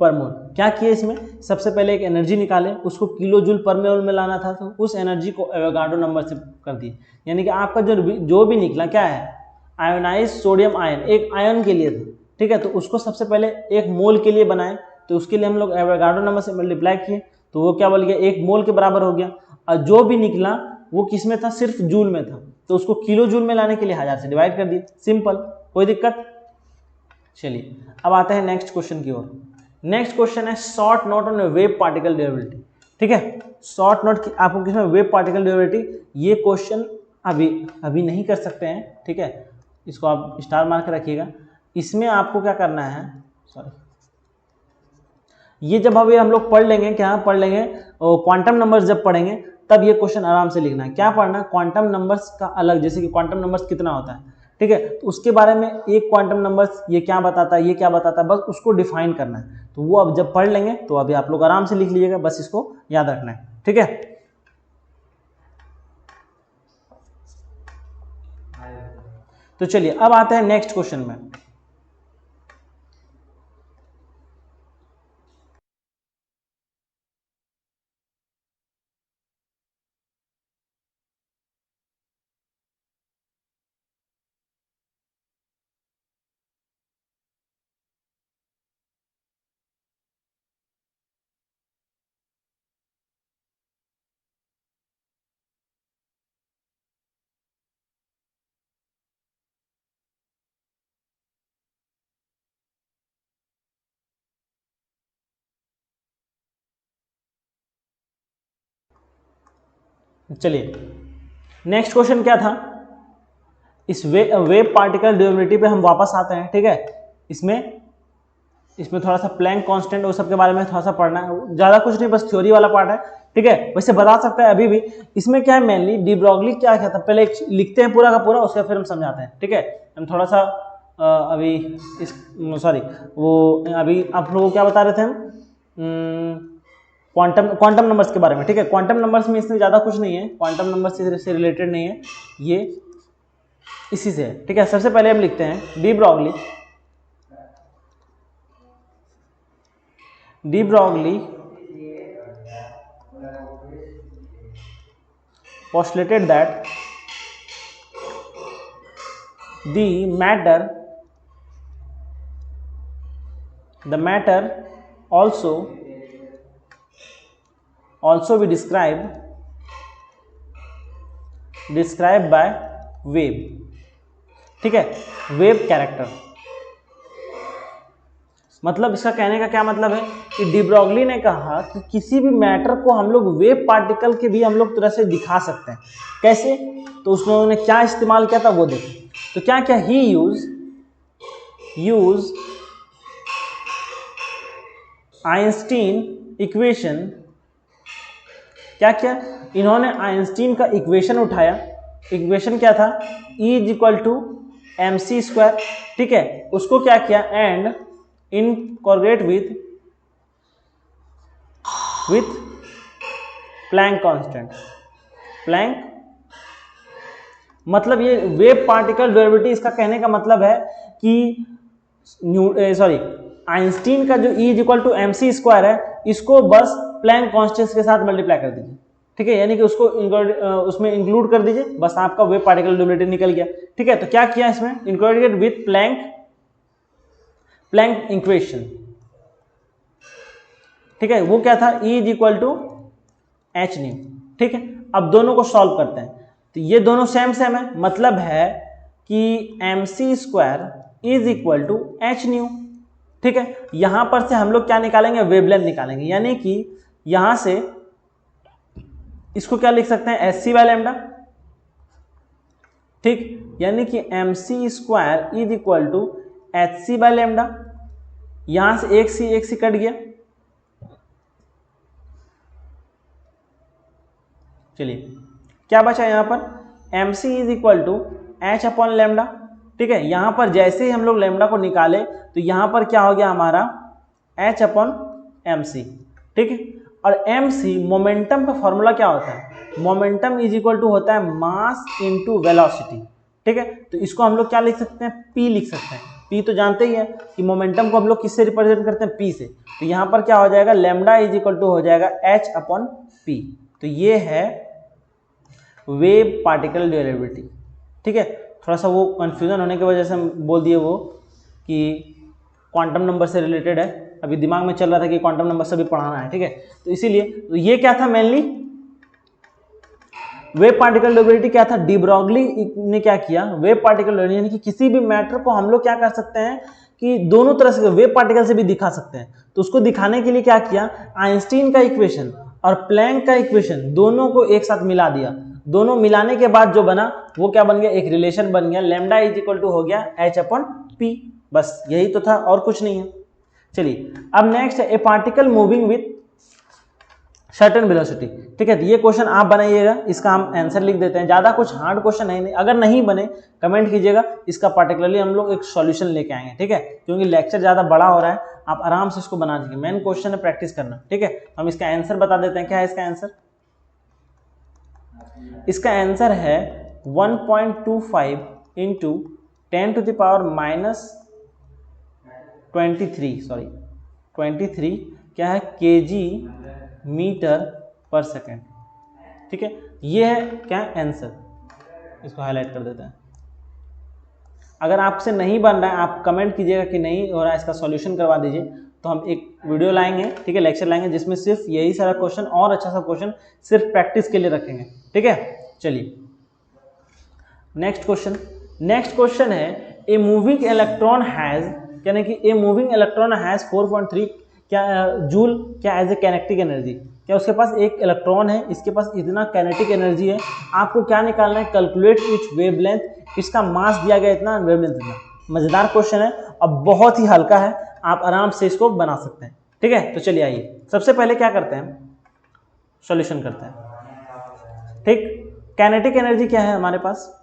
S1: पर मोल। क्या किए इसमें, सबसे पहले एक एनर्जी निकाले, उसको किलो जूल पर मोल में लाना था, तो उस एनर्जी को एवोगाड्रो नंबर से कर दिए। यानी कि आपका जो भी निकला क्या है, आयोनाइज सोडियम आयन, एक आयन के लिए था। ठीक है, तो उसको सबसे पहले एक मोल के लिए बनाए, तो उसके लिए हम लोग एवोगाड्रो नंबर से मल्टीप्लाई किए, तो वो क्या बोल गया, 1 मोल के बराबर हो गया। और जो भी निकला वो किस में था, सिर्फ जूल में था, तो उसको किलो जूल में लाने के लिए 1000 से डिवाइड कर दिए, सिंपल, कोई दिक्कत। चलिए अब आते हैं नेक्स्ट क्वेश्चन की ओर। नेक्स्ट क्वेश्चन है short note on wave particle durability. ठीक है, शॉर्ट नोट आपको किसमें, वेव पार्टिकल ड्यूरेबिलिटी। ये क्वेश्चन अभी नहीं कर सकते हैं। ठीक है, इसको आप स्टार मार्क रखिएगा। इसमें आपको क्या करना है, सॉरी, ये जब अभी हम लोग पढ़ लेंगे, क्या पढ़ लेंगे, क्वांटम नंबर्स जब पढ़ेंगे तब ये क्वेश्चन आराम से लिखना है। क्या पढ़ना है, क्वांटम नंबर्स का अलग, जैसे कि क्वांटम नंबर्स कितना होता है। ठीक है, तो उसके बारे में एक क्वांटम नंबर्स ये क्या बताता है, ये क्या बताता है, बस उसको डिफाइन करना है। तो वो अब जब पढ़ लेंगे तो अभी आप लोग आराम से लिख लीजिएगा, बस इसको याद रखना है। ठीक है, तो चलिए अब आते हैं नेक्स्ट क्वेश्चन में। चलिए नेक्स्ट क्वेश्चन क्या था, इस वेव पार्टिकल ड्यूरेबिलिटी पे हम वापस आते हैं। ठीक है, इसमें थोड़ा सा प्लैंक कांस्टेंट वो सब के बारे में थोड़ा सा पढ़ना है, ज़्यादा कुछ नहीं, बस थ्योरी वाला पार्ट है। ठीक है, वैसे बता सकता है अभी भी। इसमें क्या है, मेनली डी ब्रॉगली क्या था, पहले लिखते हैं पूरा का पूरा, उसके फिर हम समझाते हैं। ठीक है, हम थोड़ा सा अभी सॉरी वो अभी आप लोगों को क्या बता रहे थे हम, क्वांटम नंबर्स के बारे में। ठीक है, क्वांटम नंबर्स में इसमें ज़्यादा कुछ नहीं है, क्वांटम नंबर्स से रिलेटेड नहीं है, ये इसी से है। ठीक है, सबसे पहले हम लिखते हैं de Broglie postulated that the matter also be described by wave, ठीक है, वेव कैरेक्टर। मतलब इसका कहने का क्या मतलब है कि डी ब्रॉगली ने कहा कि किसी भी मैटर को हम लोग वेव पार्टिकल के भी हम लोग तरह से दिखा सकते हैं। कैसे? तो उसमें उन्होंने क्या इस्तेमाल किया था वो देखें। तो क्या क्या ही यूज आइंस्टीन इक्वेशन, क्या क्या इन्होंने आइंस्टीन का इक्वेशन उठाया। इक्वेशन क्या था? E is equal to mc², ठीक है, उसको क्या किया and incorporate with Planck constant. Planck मतलब ये वेव पार्टिकल ड्यूरेबिलिटी, इसका कहने का मतलब है कि आइंस्टीन का जो E is equal to mc² है, इसको बस प्लैंक कांस्टेंट के साथ मल्टीप्लाई कर दीजिए, ठीक है, यानी कि उसको उसमें इंक्लूड कर दीजिए, बस आपका वेव पार्टिकल ड्यूरेबिलिटी निकल गया, ठीक है। तो क्या किया इसमें? इनकॉर्पोरेट विथ प्लैंक इक्वेशन, ठीक है, वो क्या था? E is equal to h², ठीक है। अब दोनों को सॉल्व करते हैं, तो ये दोनों सेम है, मतलब है कि mc² is equal to h², ठीक है। यहां पर से हम लोग क्या निकालेंगे? वेवलेंथ निकालेंगे, यानी कि यहां से इसको क्या लिख सकते हैं? hc/λ, ठीक, यानी कि mc² is equal to hc/λ। यहां से एक सी कट गया, चलिए क्या बचा यहां पर? mc is equal to h/λ, ठीक है। यहां पर जैसे ही हम लोग लैम्डा को निकाले तो यहां पर क्या हो गया हमारा? h/mc, ठीक है। और mc मोमेंटम का फॉर्मूला क्या होता है? मोमेंटम इज इक्वल टू होता है मास इनटू वेलोसिटी, ठीक है। तो इसको हम लोग क्या लिख सकते हैं? p लिख सकते हैं। p तो जानते ही है कि मोमेंटम को हम लोग किससे रिप्रेजेंट करते हैं? p से। तो यहां पर क्या हो जाएगा? लैम्डा इज इक्वल टू हो जाएगा h/p। तो ये है वेव पार्टिकल ड्यूरेबिलिटी, ठीक है। थोड़ा सा वो कंफ्यूजन होने की वजह से हम बोल दिए वो कि क्वांटम नंबर से रिलेटेड है, अभी दिमाग में चल रहा था कि क्वांटम नंबर से भी पढ़ाना है, ठीक है। तो इसीलिए तो ये क्या था? मेनली वेव पार्टिकल ड्यूरेबिलिटी क्या था? डी ब्रॉगली ने क्या किया? वेव पार्टिकल ड्यूरेबिलिटी यानी कि किसी भी मैटर को हम लोग क्या कर सकते हैं कि दोनों तरह से वेव पार्टिकल से भी दिखा सकते हैं। तो उसको दिखाने के लिए क्या किया? आइंस्टीन का इक्वेशन और प्लैंक का इक्वेशन दोनों को एक साथ मिला दिया। दोनों मिलाने के बाद जो बना वो क्या बन गया? एक रिलेशन बन गया, लैम्डा इज इक्वल टू हो गया h/p। बस यही तो था और कुछ नहीं है। चलिए अब नेक्स्ट है ए particle moving with certain velocity, ठीक है। तो ये क्वेश्चन आप बनाइएगा, इसका हम आंसर लिख देते हैं, ज्यादा कुछ हार्ड क्वेश्चन है नहीं। अगर नहीं बने कमेंट कीजिएगा, इसका पार्टिकुलरली हम लोग एक सॉल्यूशन लेके आएंगे, ठीक है, क्योंकि लेक्चर ज्यादा बड़ा हो रहा है, आप आराम से इसको बना दीजिए। मेन क्वेश्चन है प्रैक्टिस करना, ठीक है। हम इसका आंसर बता देते हैं। क्या है इसका आंसर? इसका आंसर है 1.25 इंटू 10⁻23 क्या है? kg मीटर पर सेकेंड, ठीक है। ये है क्या? आंसर। इसको हाईलाइट कर देते हैं। अगर आपसे नहीं बन रहा है आप कमेंट कीजिएगा कि नहीं हो रहा है, इसका सॉल्यूशन करवा दीजिए, तो हम एक वीडियो लाएंगे, ठीक है, लेक्चर लाएंगे, जिसमें सिर्फ यही सारा क्वेश्चन और अच्छा सा क्वेश्चन सिर्फ प्रैक्टिस के लिए रखेंगे, ठीक है। चलिए नेक्स्ट क्वेश्चन है ए मूविंग इलेक्ट्रॉन हैज, यानी कि ए मूविंग इलेक्ट्रॉन हैज 4.3 क्या जूल क्या एज ए काइनेटिक एनर्जी। क्या उसके पास एक इलेक्ट्रॉन है, इसके पास इतना काइनेटिक एनर्जी है। आपको क्या निकालना है? कैलकुलेट इट्स वेवलेंथ, इसका मास दिया गया इतना, वेवलेंथ इतना। मजेदार क्वेश्चन है और बहुत ही हल्का है, आप आराम से इसको बना सकते हैं, ठीक है। तो चलिए आइए सबसे पहले क्या करते हैं? सॉल्यूशन करते हैं, ठीक। काइनेटिक एनर्जी क्या है हमारे पास?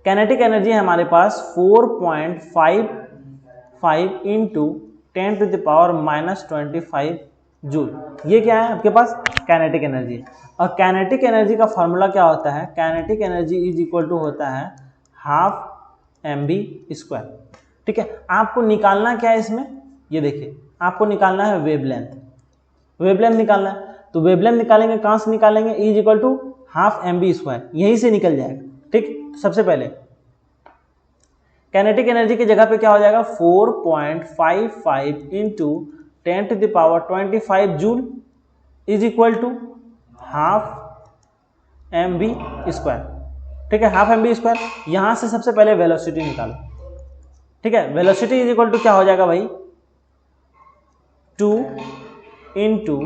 S1: काइनेटिक एनर्जी है हमारे पास 4.55 इंटू 10⁻⁻25 जूल। ये क्या है आपके पास? Kinetic energy. और काइनेटिक एनर्जी का फॉर्मूला क्या होता है? Kinetic energy is equal to होता है ½ mv², ठीक है। आपको निकालना क्या है इसमें? ये देखिए, आपको निकालना है वेवलेंथ। वेवलेंथ निकालना है, तो वेवलेंथ निकालेंगे, कहां से निकालेंगे? E is equal to ½ mv², यहीं से निकल जाएगा, ठीक। सबसे पहले काइनेटिक एनर्जी की जगह पे क्या हो जाएगा? 4.55 into 10⁻25 joule is equal to half mv square. ठीक है, हाफ mv स्क्वायर। यहां से सबसे पहले वेलोसिटी निकालो। ठीक है, वेलोसिटी इज इक्वल टू क्या हो जाएगा भाई, 2 इंटू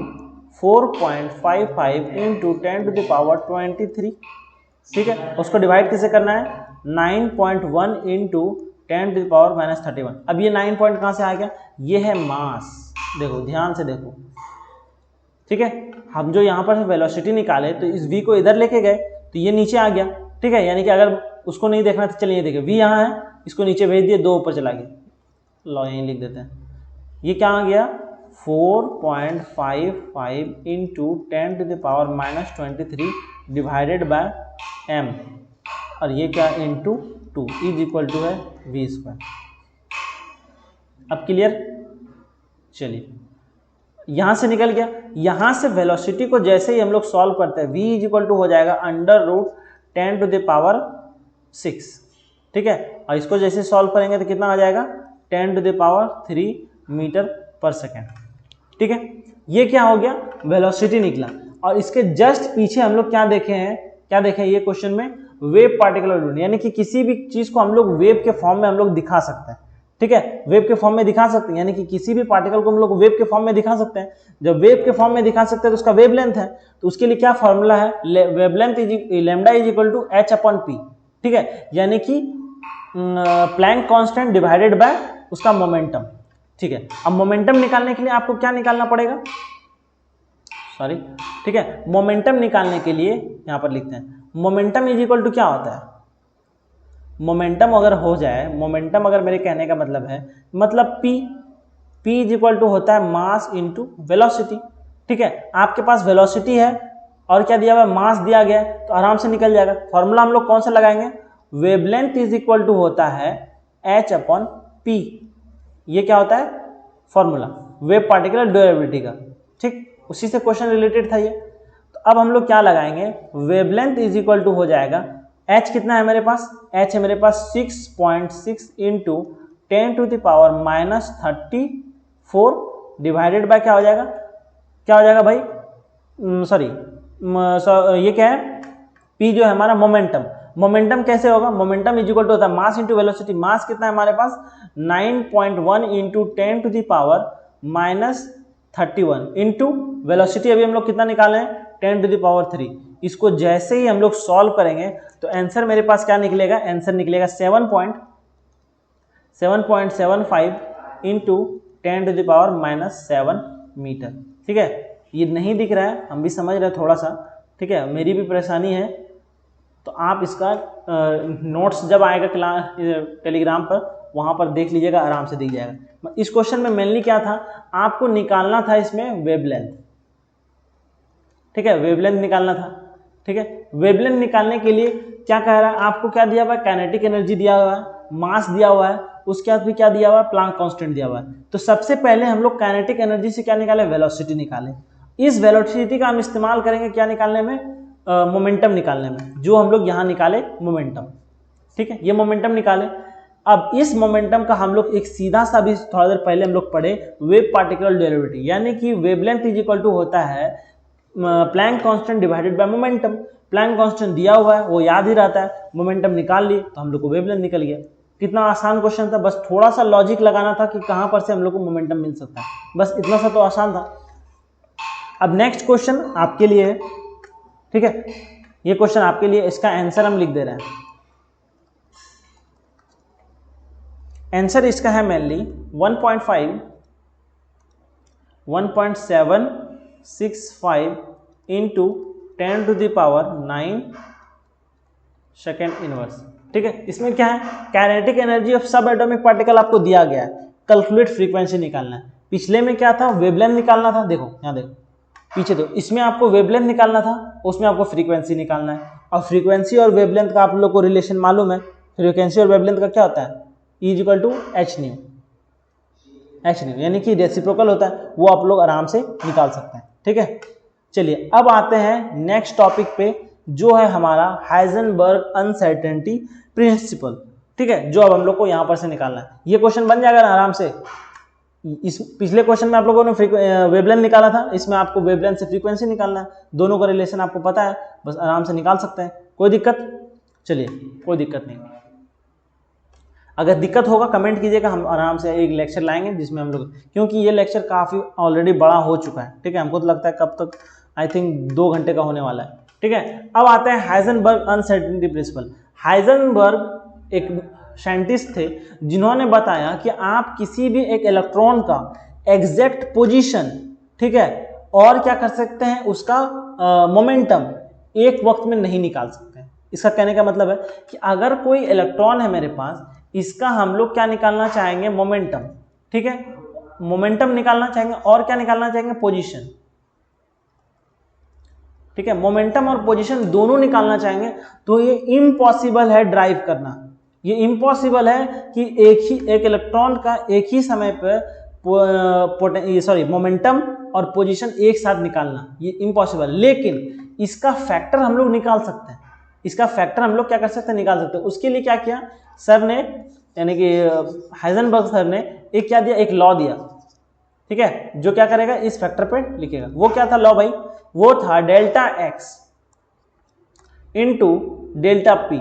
S1: 4.55 इंटू 10⁻23। ठीक है, उसको डिवाइड किसे करना है, 9.1 इंटू 10⁻31। अब ये 9 पॉइंट कहाँ से आ गया, ये है मास। देखो ध्यान से देखो, ठीक है, हम जो यहाँ पर वेलोसिटी निकाले तो इस v को इधर लेके गए तो ये नीचे आ गया। ठीक है, यानी कि अगर उसको नहीं देखना तो चलिए देखिए, v यहाँ है, इसको नीचे भेज दिए, 2 ऊपर चला गया। लो यहीं लिख देते हैं, ये क्या आ गया, 4.55 इंटू 10⁻23 डिवाइडेड बाय m, और ये क्या इंटू 2 इज इक्वल टू है v स्क्वायर। अब क्लियर, चलिए यहां से निकल गया। यहां से वेलोसिटी को जैसे ही हम लोग सॉल्व करते हैं, v इज इक्वल टू हो जाएगा √10⁻6। ठीक है, और इसको जैसे सॉल्व करेंगे तो कितना आ जाएगा, 10⁻3 मीटर पर सेकेंड। ठीक है, ये क्या हो गया, वेलोसिटी निकला। और इसके जस्ट पीछे हम लोग क्या देखे हैं, क्या देखे ये क्वेश्चन में, वेव पार्टिकुलर, यानी कि किसी भी चीज को हम लोग वेव के फॉर्म में हम लोग दिखा सकते हैं। ठीक है, वेव के फॉर्म में दिखा सकते हैं, यानी कि किसी भी पार्टिकल को हम लोग वेव के फॉर्म में दिखा सकते हैं। जब वेव के फॉर्म में दिखा सकते हैं तो उसका वेवलेंथ है, तो उसके लिए क्या फॉर्मूला है, wavelength lambda is equal to h/p। ठीक है, यानी कि प्लैंक कांस्टेंट डिवाइडेड बाय उसका मोमेंटम। ठीक है, अब मोमेंटम निकालने के लिए आपको क्या निकालना पड़ेगा, सॉरी, ठीक है, मोमेंटम निकालने के लिए यहां पर लिखते हैं, मोमेंटम इज इक्वल टू क्या होता है, मोमेंटम अगर हो जाए, मोमेंटम अगर मेरे कहने का मतलब है, मतलब p इज इक्वल टू होता है मास इंटू वेलोसिटी। ठीक है, आपके पास वेलोसिटी है और क्या दिया हुआ है, मास दिया गया है, तो आराम से निकल जाएगा। फॉर्मूला हम लोग कौन सा लगाएंगे, वेवलेंथ इज इक्वल टू होता है h/p। ये क्या होता है, फॉर्मूला वेव पार्टिकुलर ड्यूरेबिलिटी का। ठीक, उसी से क्वेश्चन रिलेटेड था ये। तो अब हम लोग क्या लगाएंगे, वेवलेंथ इज इक्वल टू हो जाएगा, h कितना है मेरे पास, h है मेरे पास 6.6 इंटू 10⁻34 डिवाइडेड बाय क्या हो जाएगा, क्या हो जाएगा भाई, सॉरी, ये क्या है, p जो है हमारा मोमेंटम। मोमेंटम कैसे होगा, मोमेंटम इज इक्वल टू होता है मास इंटू वेलोसिटी। मास कितना है हमारे पास, 9.1 इंटू 10⁻31 इंटू वेलोसिटी अभी हम लोग कितना निकाले हैं, 10⁻3। इसको जैसे ही हम लोग सॉल्व करेंगे तो आंसर मेरे पास क्या निकलेगा, आंसर निकलेगा 7.75 इंटू 10⁻7 मीटर। ठीक है, ये नहीं दिख रहा है, हम भी समझ रहे हैं थोड़ा सा। ठीक है, मेरी भी परेशानी है, तो आप इसका नोट्स जब आएगा क्लास टेलीग्राम पर, वहां पर देख लीजिएगा, आराम से दिख जाएगा। इस क्वेश्चन में मेनली क्या था, आपको निकालना था इसमें वेवलेंथ। ठीक है, वेवलेंथ निकालना था। ठीक है, वेवलेंथ निकालने के लिए क्या कह रहा है, आपको क्या दिया हुआ है, काइनेटिक एनर्जी दिया हुआ है, मास दिया हुआ है, उसके बाद भी क्या दिया हुआ है, प्लैंक कांस्टेंट दिया हुआ है। तो सबसे पहले हम लोग काइनेटिक एनर्जी से क्या निकाले, वेलोसिटी निकाले। इस वेलोसिटी का हम इस्तेमाल करेंगे क्या निकालने में, मोमेंटम निकालने में, जो हम लोग यहाँ निकाले मोमेंटम। ठीक है, ये मोमेंटम निकाले। अब इस मोमेंटम का हम लोग एक सीधा सा भी थोड़ा देर पहले हम लोग पढ़े, वेव पार्टिकुलर ड्यूरेबिलिटी, यानी कि वेवलेंथ इज इक्वल टू होता है Planck constant divided by momentum. Planck constant दिया हुआ है, वो याद ही रहता है, मोमेंटम निकाल ली तो हम लोग को वेवलेंथ निकल गया। कितना आसान क्वेश्चन था, बस थोड़ा सा लॉजिक लगाना था कि कहां पर से हम लोग को मोमेंटम मिल सकता है, बस इतना सा तो आसान था। अब नेक्स्ट क्वेश्चन आपके लिए है। ठीक है, ये क्वेश्चन आपके लिए, इसका आंसर हम लिख दे रहे हैं। आंसर इसका है मेनली 1.765 इंटू 10⁻9 सेकेंड इनवर्स। ठीक है, इसमें क्या है, काइनेटिक एनर्जी ऑफ सब एटॉमिक पार्टिकल आपको दिया गया है, कैलकुलेट फ्रीक्वेंसी निकालना है। पिछले में क्या था, वेवलेंथ निकालना था। देखो यहाँ देखो पीछे, तो इसमें आपको वेवलेंथ निकालना था, उसमें आपको फ्रीक्वेंसी निकालना है। और फ्रीक्वेंसी और वेवलेंथ का आप लोग को रिलेशन मालूम है, फ्रीक्वेंसी और वेवलेंथ का क्या होता है, E = h/nu, यानी कि रेसिप्रोकल होता है, वो आप लोग आराम से निकाल सकते हैं। ठीक है, चलिए अब आते हैं नेक्स्ट टॉपिक पे, जो है हमारा हाइजेनबर्ग अनसर्टेनिटी प्रिंसिपल। ठीक है, जो अब हम लोग को यहाँ पर से निकालना है। ये क्वेश्चन बन जाएगा ना आराम से, इस पिछले क्वेश्चन में आप लोगों ने वेवलेंथ निकाला था, इसमें आपको वेवलेंथ से फ्रीक्वेंसी निकालना है। दोनों का रिलेशन आपको पता है, बस आराम से निकाल सकते हैं, कोई दिक्कत? चलिए, कोई दिक्कत नहीं। अगर दिक्कत होगा कमेंट कीजिएगा, हम आराम से एक लेक्चर लाएंगे जिसमें हम लोग, क्योंकि ये लेक्चर काफ़ी ऑलरेडी बड़ा हो चुका है, ठीक है। हमको तो लगता है कब तक, आई थिंक 2 घंटे का होने वाला है, ठीक है। अब आते हैं हाइजेनबर्ग अनसर्टेनिटी प्रिंसिपल। हाइजेनबर्ग एक साइंटिस्ट थे जिन्होंने बताया कि आप किसी भी एक इलेक्ट्रॉन का एग्जैक्ट पोजीशन, ठीक है, और क्या कर सकते हैं, उसका मोमेंटम एक वक्त में नहीं निकाल सकते हैं। इसका कहने का मतलब है कि अगर कोई इलेक्ट्रॉन है मेरे पास, इसका हम लोग क्या निकालना चाहेंगे, मोमेंटम, ठीक है, मोमेंटम निकालना चाहेंगे, और क्या निकालना चाहेंगे, पोजीशन, ठीक है। मोमेंटम और पोजीशन दोनों निकालना चाहेंगे तो ये इम्पॉसिबल है ड्राइव करना। ये इम्पॉसिबल है कि एक इलेक्ट्रॉन का एक ही समय पर मोमेंटम और पोजीशन एक साथ निकालना, ये इम्पॉसिबल। लेकिन इसका फैक्टर हम लोग निकाल सकते हैं, इसका फैक्टर हम लोग क्या कर सकते हैं, निकाल सकते हैं। उसके लिए क्या किया सर ने, यानी कि हाइजेनबर्ग सर ने एक क्या दिया, एक लॉ दिया, ठीक है, जो क्या करेगा, इस फैक्टर पे लिखेगा। वो क्या था लॉ भाई, वो था delta x into delta p,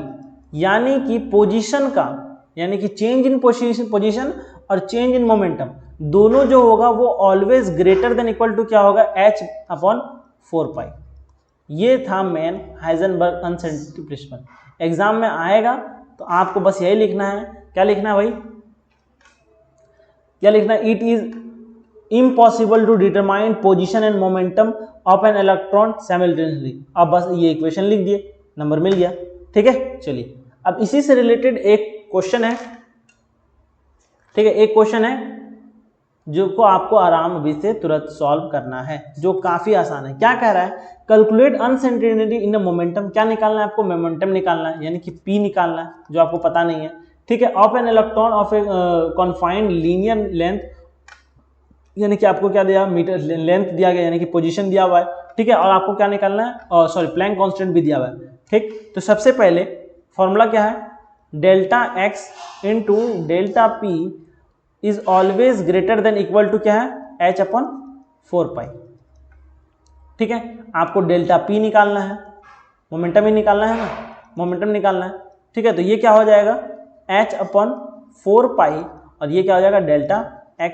S1: यानी कि पोजीशन का, यानी कि चेंज इन पोजीशन और चेंज इन मोमेंटम दोनों जो होगा वो always greater than equal to क्या होगा, h अपॉन 4 पाई। ये था main Heisenberg uncertainty principle. Exam में आएगा तो आपको बस यही लिखना है, क्या लिखना है भाई, क्या लिखना है, it is impossible to determine position and momentum of an electron simultaneously. अब बस ये इक्वेशन लिख दिए, नंबर मिल गया, ठीक है। चलिए, अब इसी से रिलेटेड एक क्वेश्चन है, ठीक है, एक क्वेश्चन है जो को आपको आराम अभी से तुरंत सॉल्व करना है, जो काफी आसान है। क्या कह रहा है, calculate uncertainty in a momentum. क्या निकालना है आपको, मोमेंटम निकालना है, यानी कि पी निकालना है, जो आपको पता नहीं है, ठीक है। Of an electron of A confined linear length, यानी कि आपको क्या दिया, मीटर लेंथ दिया गया, यानी कि पोजीशन दिया हुआ है, ठीक है। और आपको क्या निकालना है, सॉरी प्लैंक कांस्टेंट भी दिया हुआ है, ठीक। तो सबसे पहले फॉर्मूला क्या है, delta x into delta p is always greater than equal to क्या है, h अपॉन 4 पाई, ठीक है। आपको डेल्टा पी निकालना है, मोमेंटम ही निकालना है ना, मोमेंटम निकालना है, ठीक है। तो ये क्या हो जाएगा, h अपॉन 4 पाई, और ये क्या हो जाएगा, डेल्टा x।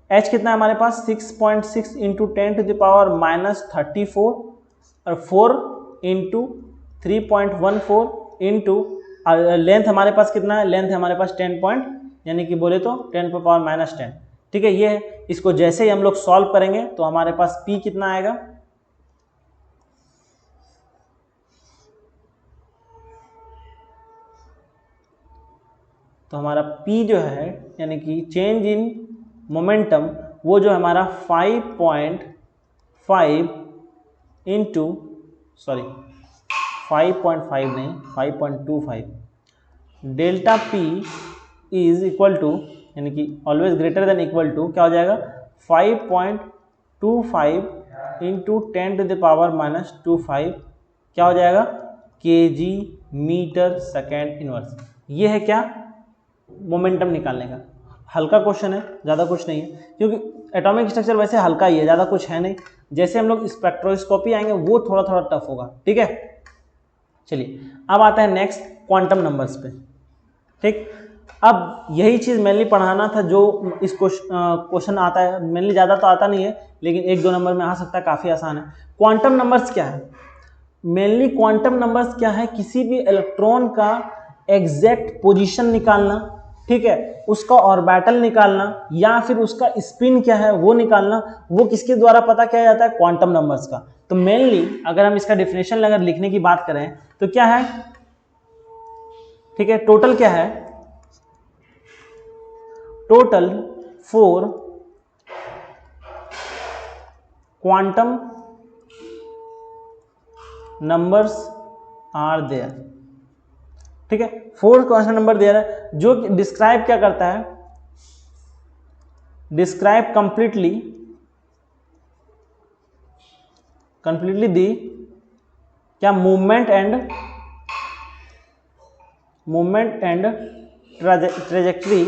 S1: h कितना है हमारे पास, 6.6 इंटू 10 टू द पावर -34, और 4 इंटू 3.14 इंटू लेंथ हमारे पास कितना है, लेंथ है हमारे पास 10 पॉइंट, यानी कि बोले तो 10 पर पावर -10, ठीक है। ये है, इसको जैसे ही हम लोग सॉल्व करेंगे तो हमारे पास p कितना आएगा, तो हमारा p जो है, यानी कि चेंज इन मोमेंटम, वो जो हमारा 5.5 इंटू, सॉरी 5.5 नहीं, 5.25 delta p is equal to, यानी कि always greater than equal to क्या हो जाएगा, 5.25 इंटू 10 टू द पावर -25 क्या हो जाएगा, kg मीटर सेकेंड इनवर्स। ये है क्या, मोमेंटम निकालने का। हल्का क्वेश्चन है, ज़्यादा कुछ नहीं है, क्योंकि एटॉमिक स्ट्रक्चर वैसे हल्का ही है, ज़्यादा कुछ है नहीं। जैसे हम लोग स्पेक्ट्रोस्कोपी आएंगे वो थोड़ा थोड़ा टफ होगा, ठीक है। चलिए, अब आता है नेक्स्ट क्वांटम नंबर्स पे, ठीक। अब यही चीज़ मेनली पढ़ाना था, जो इस क्वेश्चन आता है, मेनली ज़्यादा तो आता नहीं है, लेकिन 1-2 नंबर में आ सकता है, काफ़ी आसान है। क्वांटम नंबर्स क्या है, मेनली क्वांटम नंबर्स क्या है, किसी भी इलेक्ट्रॉन का एग्जैक्ट पोजीशन निकालना, ठीक है, उसका ऑर्बिटल निकालना, या फिर उसका स्पिन क्या है वो निकालना, वो किसके द्वारा पता किया जाता है, क्वांटम नंबर्स का। तो मेनली अगर हम इसका डिफिनेशन अगर लिखने की बात करें तो क्या है, ठीक है, टोटल क्या है, total 4 quantum numbers are there, ठीक है। 4 क्वांटम नंबर देयर है, जो डिस्क्राइब क्या करता है, डिस्क्राइब कंप्लीटली दी क्या, movement and trajectory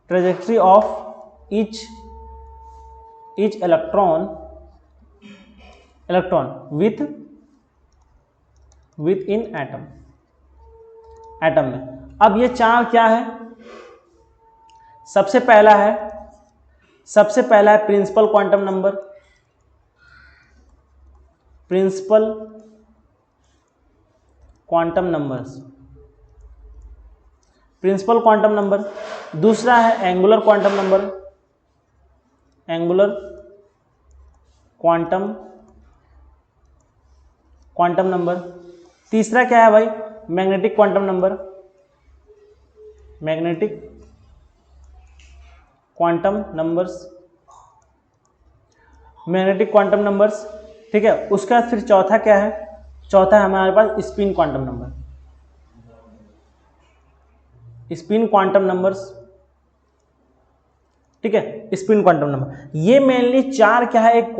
S1: trajectory of each electron within atom में। अब ये चार क्या है, सबसे पहला है principal quantum number, principal quantum number. दूसरा है एंगुलर क्वांटम नंबर। तीसरा क्या है भाई, magnetic quantum number, magnetic quantum numbers. ठीक है, उसका फिर चौथा क्या है, चौथा है हमारे पास स्पिन क्वांटम नंबर्स। ठीक है, स्पिन क्वांटम नंबर। ये मेनली चार क्या है, एक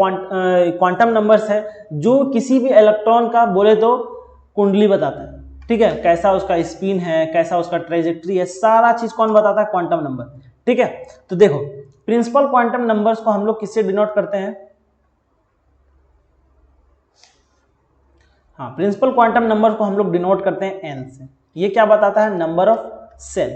S1: क्वांटम नंबर्स है जो किसी भी इलेक्ट्रॉन का बोले तो कुंडली बताता है। ठीक है, कैसा उसका स्पिन है, कैसा उसका ट्रेजेक्ट्री है, सारा चीज कौन बताता है, क्वांटम नंबर। ठीक है, तो देखो प्रिंसिपल क्वांटम नंबर्स को हम लोग किससे डिनोट करते हैं, हाँ, प्रिंसिपल क्वांटम नंबर को हम लोग डिनोट करते हैं एन से। ये क्या बताता है, नंबर ऑफ सेल।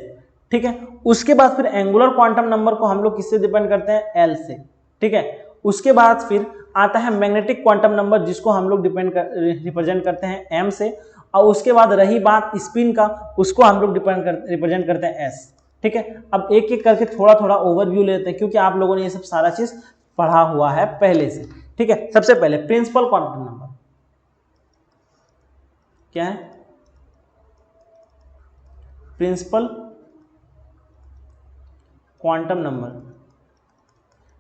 S1: ठीक है, उसके बाद फिर एंगुलर क्वांटम नंबर को हम लोग किससे डिपेंड करते हैं, एल से। ठीक है, उसके बाद फिर आता है मैग्नेटिक क्वांटम नंबर जिसको हम लोग रिप्रेजेंट करते हैं एम से, और उसके बाद रही बात स्पिन का, उसको हम लोग रिप्रेजेंट करते हैं एस। ठीक है, अब एक एक करके थोड़ा थोड़ा ओवरव्यू लेते हैं क्योंकि आप लोगों ने ये सब सारा चीज पढ़ा हुआ है पहले से। ठीक है, सबसे पहले प्रिंसिपल क्वांटम नंबर क्या है, प्रिंसिपल क्वांटम नंबर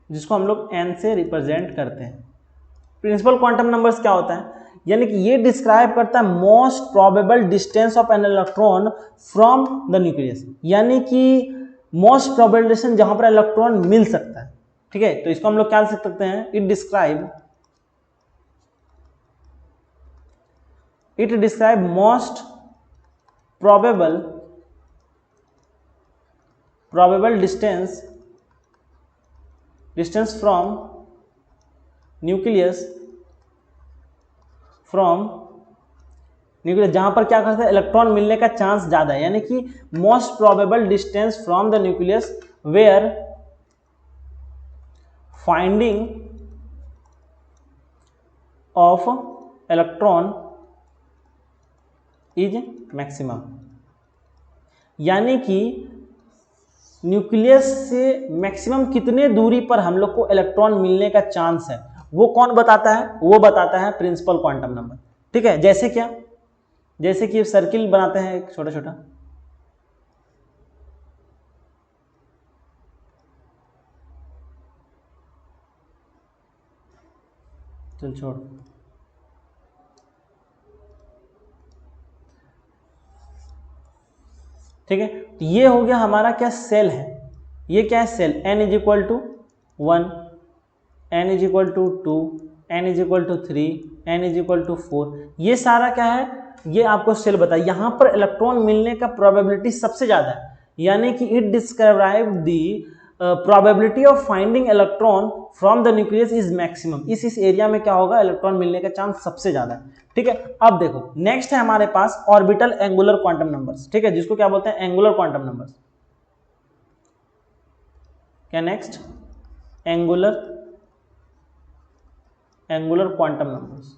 S1: जिसको हम लोग एन से रिप्रेजेंट करते हैं। प्रिंसिपल क्वांटम नंबर्स क्या होता है, यानी कि ये डिस्क्राइब करता है most probable distance of an electron from the nucleus, यानी कि मोस्ट प्रोबेबल डिस्टेंस जहां पर इलेक्ट्रॉन मिल सकता है। ठीक है, तो इसको हम लोग क्या लिख सकते हैं, it describe most probable distance from nucleus जहां पर क्या करता है, इलेक्ट्रॉन मिलने का चांस ज्यादा है, यानी कि most probable distance from the nucleus where finding of electron is maximum, यानी कि न्यूक्लियस से मैक्सिमम कितने दूरी पर हम लोग को इलेक्ट्रॉन मिलने का चांस है, वो कौन बताता है, वो बताता है प्रिंसिपल क्वांटम नंबर। ठीक है, जैसे क्या, जैसे कि सर्किल बनाते हैं एक छोटा छोटा, चल छोड़, ठीक है, तो ये हो गया हमारा क्या, सेल है। ये क्या है, shell, n is equal to 1, n is equal to 2, n is equal to 3, n is equal to 4। ये सारा क्या है, ये आपको सेल बताया। यहाँ पर इलेक्ट्रॉन मिलने का प्रोबेबिलिटी सबसे ज्यादा है, यानी कि it describe the probability of finding electron from the nucleus is maximum. इस एरिया में क्या होगा, इलेक्ट्रॉन मिलने का चांस सबसे ज्यादा है। ठीक है, अब देखो नेक्स्ट है हमारे पास ऑर्बिटल एंगुलर क्वांटम नंबर्स। ठीक है, जिसको क्या बोलते हैं, एंगुलर क्वांटम नंबर्स। क्या नेक्स्ट, एंगुलर क्वांटम नंबर्स।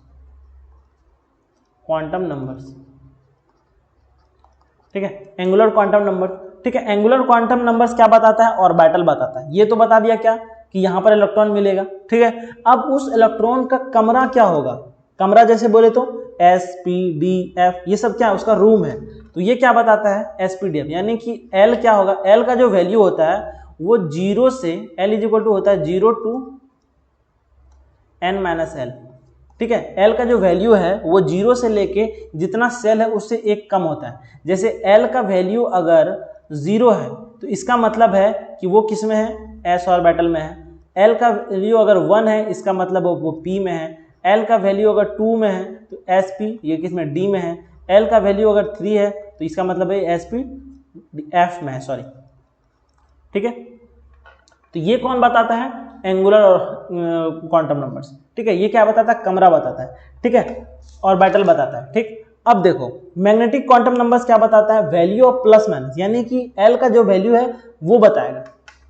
S1: ठीक है, एंगुलर क्वांटम नंबर। ठीक है, एंगुलर क्वांटम नंबर्स क्या बताता है, ऑर्बिटल बताता है। ये तो बता दिया क्या, कि यहां पर इलेक्ट्रॉन मिलेगा। ठीक है, अब उस इलेक्ट्रॉन का कमरा क्या होगा, कमरा जैसे बोले तो s p d f, ये सब क्या है, उसका रूम है। तो ये क्या बताता है, s p d f, यानी कि l क्या होगा, l का जो वैल्यू होता है वो 0 से l इज इक्वल टू होता है 0 to n माइनस l। ठीक है, l का जो वैल्यू है वो 0 से लेके जितना सेल है उससे एक कम होता है। जैसे l का वैल्यू अगर 0 है तो इसका मतलब है कि वो किस में है, s ऑर्बिटल में है। l का वैल्यू अगर 1 है इसका मतलब वो p में है। l का वैल्यू अगर 2 में है तो sp, ये किस में, d में है। l का वैल्यू अगर 3 है तो इसका मतलब है sp f में है, सॉरी ठीक है। तो ये कौन बताता है, एंगुलर और क्वांटम नंबर्स, ठीक है। ये क्या बताता है, कमरा बताता है, ठीक है, ऑर्बिटल बताता है, ठीक। अब देखो मैग्नेटिक क्वांटम नंबर्स क्या बताता है, वैल्यू ऑफ प्लस माइनस, यानी कि एल का जो वैल्यू है वो बताएगा,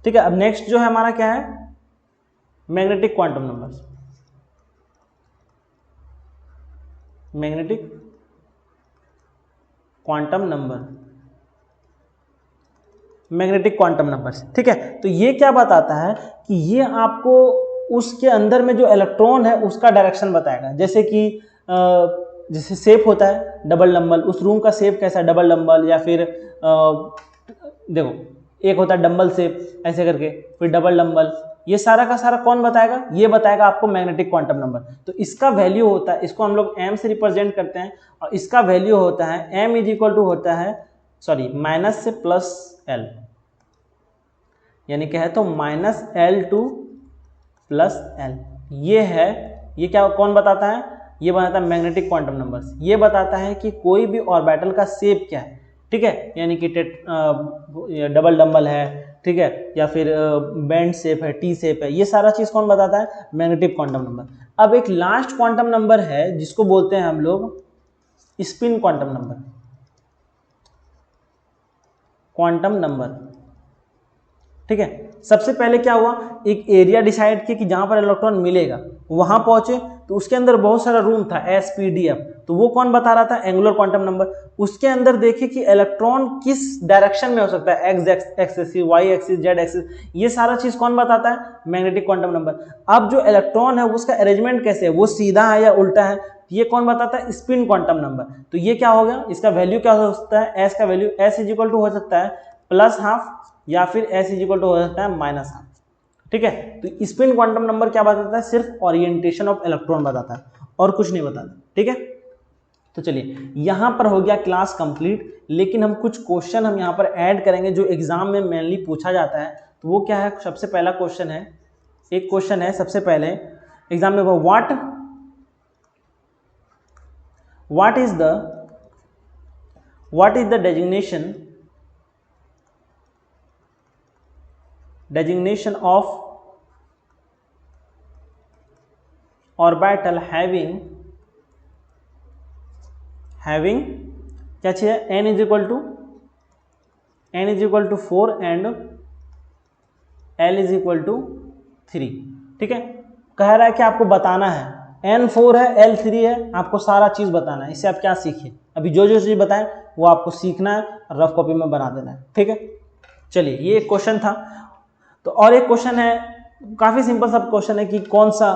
S1: ठीक है। अब नेक्स्ट जो है हमारा क्या है, magnetic quantum numbers, magnetic quantum number, magnetic quantum numbers, ठीक है। तो ये क्या बताता है कि ये आपको उसके अंदर में जो इलेक्ट्रॉन है उसका डायरेक्शन बताएगा। जैसे कि जैसे शेप होता है डबल डंबल, उस रूम का शेप कैसा है डबल डंबल, या फिर देखो एक होता है डंबल शेप ऐसे करके, फिर डबल डंबल, ये सारा का सारा कौन बताएगा, ये बताएगा आपको मैग्नेटिक क्वांटम नंबर। तो इसका वैल्यू होता है, इसको हम लोग m से रिप्रेजेंट करते हैं, और इसका वैल्यू होता है m इज इक्वल टू होता है सॉरी माइनस से प्लस l, यानी क्या है तो minus l two plus l। ये है, ये क्या कौन बताता है, ये बताता है मैग्नेटिक क्वांटम नंबर्स। ये बताता है कि कोई भी ऑर्बिटल का शेप क्या है, ठीक है, यानी कि डबल डंबल है, ठीक है, या फिर बैंड शेप है, टी शेप है, ये सारा चीज कौन बताता है, मैग्नेटिक क्वांटम नंबर। अब एक लास्ट क्वांटम नंबर है जिसको बोलते हैं हम लोग spin quantum number, quantum number, ठीक है। सबसे पहले क्या हुआ, एक एरिया डिसाइड किया कि जहां पर इलेक्ट्रॉन मिलेगा, वहां पहुंचे तो उसके अंदर बहुत सारा रूम था SPDF, तो वो कौन बता रहा था, एंगुलर क्वांटम नंबर। उसके अंदर देखिए कि इलेक्ट्रॉन किस डायरेक्शन में हो सकता है, x axis, y axis, z axis, ये सारा चीज कौन बताता है, मैग्नेटिक क्वांटम नंबर। अब जो इलेक्ट्रॉन है उसका अरेंजमेंट कैसे है, वो सीधा है या उल्टा है, ये कौन बताता है, स्पिन क्वांटम नंबर। तो ये क्या हो गया, इसका वैल्यू क्या हो सकता है, एस का value s is equal to हो सकता है प्लस हाफ, या फिर एस इज इक्वल टू हो सकता है माइनस हाफ, ठीक है। तो स्पिन क्वांटम नंबर क्या बताता है, सिर्फ ओरिएंटेशन ऑफ इलेक्ट्रॉन बताता है और कुछ नहीं बताता, ठीक है। तो चलिए यहां पर हो गया क्लास कंप्लीट, लेकिन हम कुछ क्वेश्चन हम यहां पर ऐड करेंगे जो एग्जाम में मेनली पूछा जाता है। तो वो क्या है, सबसे पहला क्वेश्चन है, एक क्वेश्चन है सबसे पहले एग्जाम में, वो what is the designation of orbital having क्या चाहिए, n is equal to 4 and l is equal to 3, ठीक है। कह रहा है कि आपको बताना है, n 4 है l 3 है, आपको सारा चीज बताना है। इससे आप क्या सीखिए, अभी जो जो चीज बताएं वो आपको सीखना है और रफ कॉपी में बना देना है, ठीक है। चलिए ये एक क्वेश्चन था। तो और एक क्वेश्चन है, काफी सिंपल सा क्वेश्चन है कि कौन सा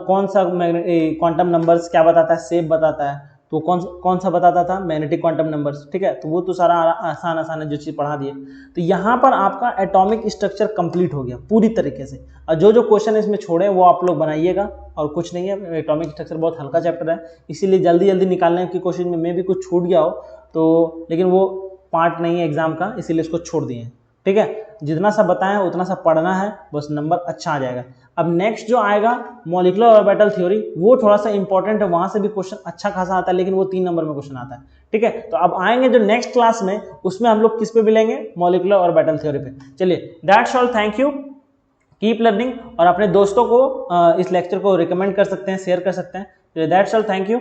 S1: क्वांटम नंबर्स क्या बताता है, शेप बताता है, तो कौन सा बताता था, मैग्नेटिक क्वांटम नंबर्स, ठीक है। तो वो तो सारा आसान है जो चीज पढ़ा दिए। तो यहाँ पर आपका एटॉमिक स्ट्रक्चर कंप्लीट हो गया पूरी तरीके से, और जो जो क्वेश्चन इसमें छोड़े वो आप लोग बनाइएगा, और कुछ नहीं है। एटॉमिक स्ट्रक्चर बहुत हल्का चैप्टर है, इसीलिए जल्दी जल्दी निकालने की कोशिश में भी कुछ छूट गया हो तो, लेकिन वो पार्ट नहीं है एग्जाम का, इसीलिए इसको छोड़ दिए हैं, ठीक है। जितना सा बताएं उतना सा पढ़ना है, बस नंबर अच्छा आ जाएगा। अब नेक्स्ट जो आएगा मॉलिक्यूलर ऑर्बिटल थ्योरी, वो थोड़ा सा इंपॉर्टेंट है, वहां से भी क्वेश्चन अच्छा खासा आता है, लेकिन वो 3 नंबर में क्वेश्चन आता है, ठीक है। तो अब आएंगे जो नेक्स्ट क्लास में, उसमें हम लोग किस पे मिलेंगे, मॉलिक्यूलर ऑर्बिटल थ्योरी पे। चलिए that's all, thank you, keep learning, और अपने दोस्तों को इस लेक्चर को रिकमेंड कर सकते हैं, शेयर कर सकते हैं। That's all, thank you.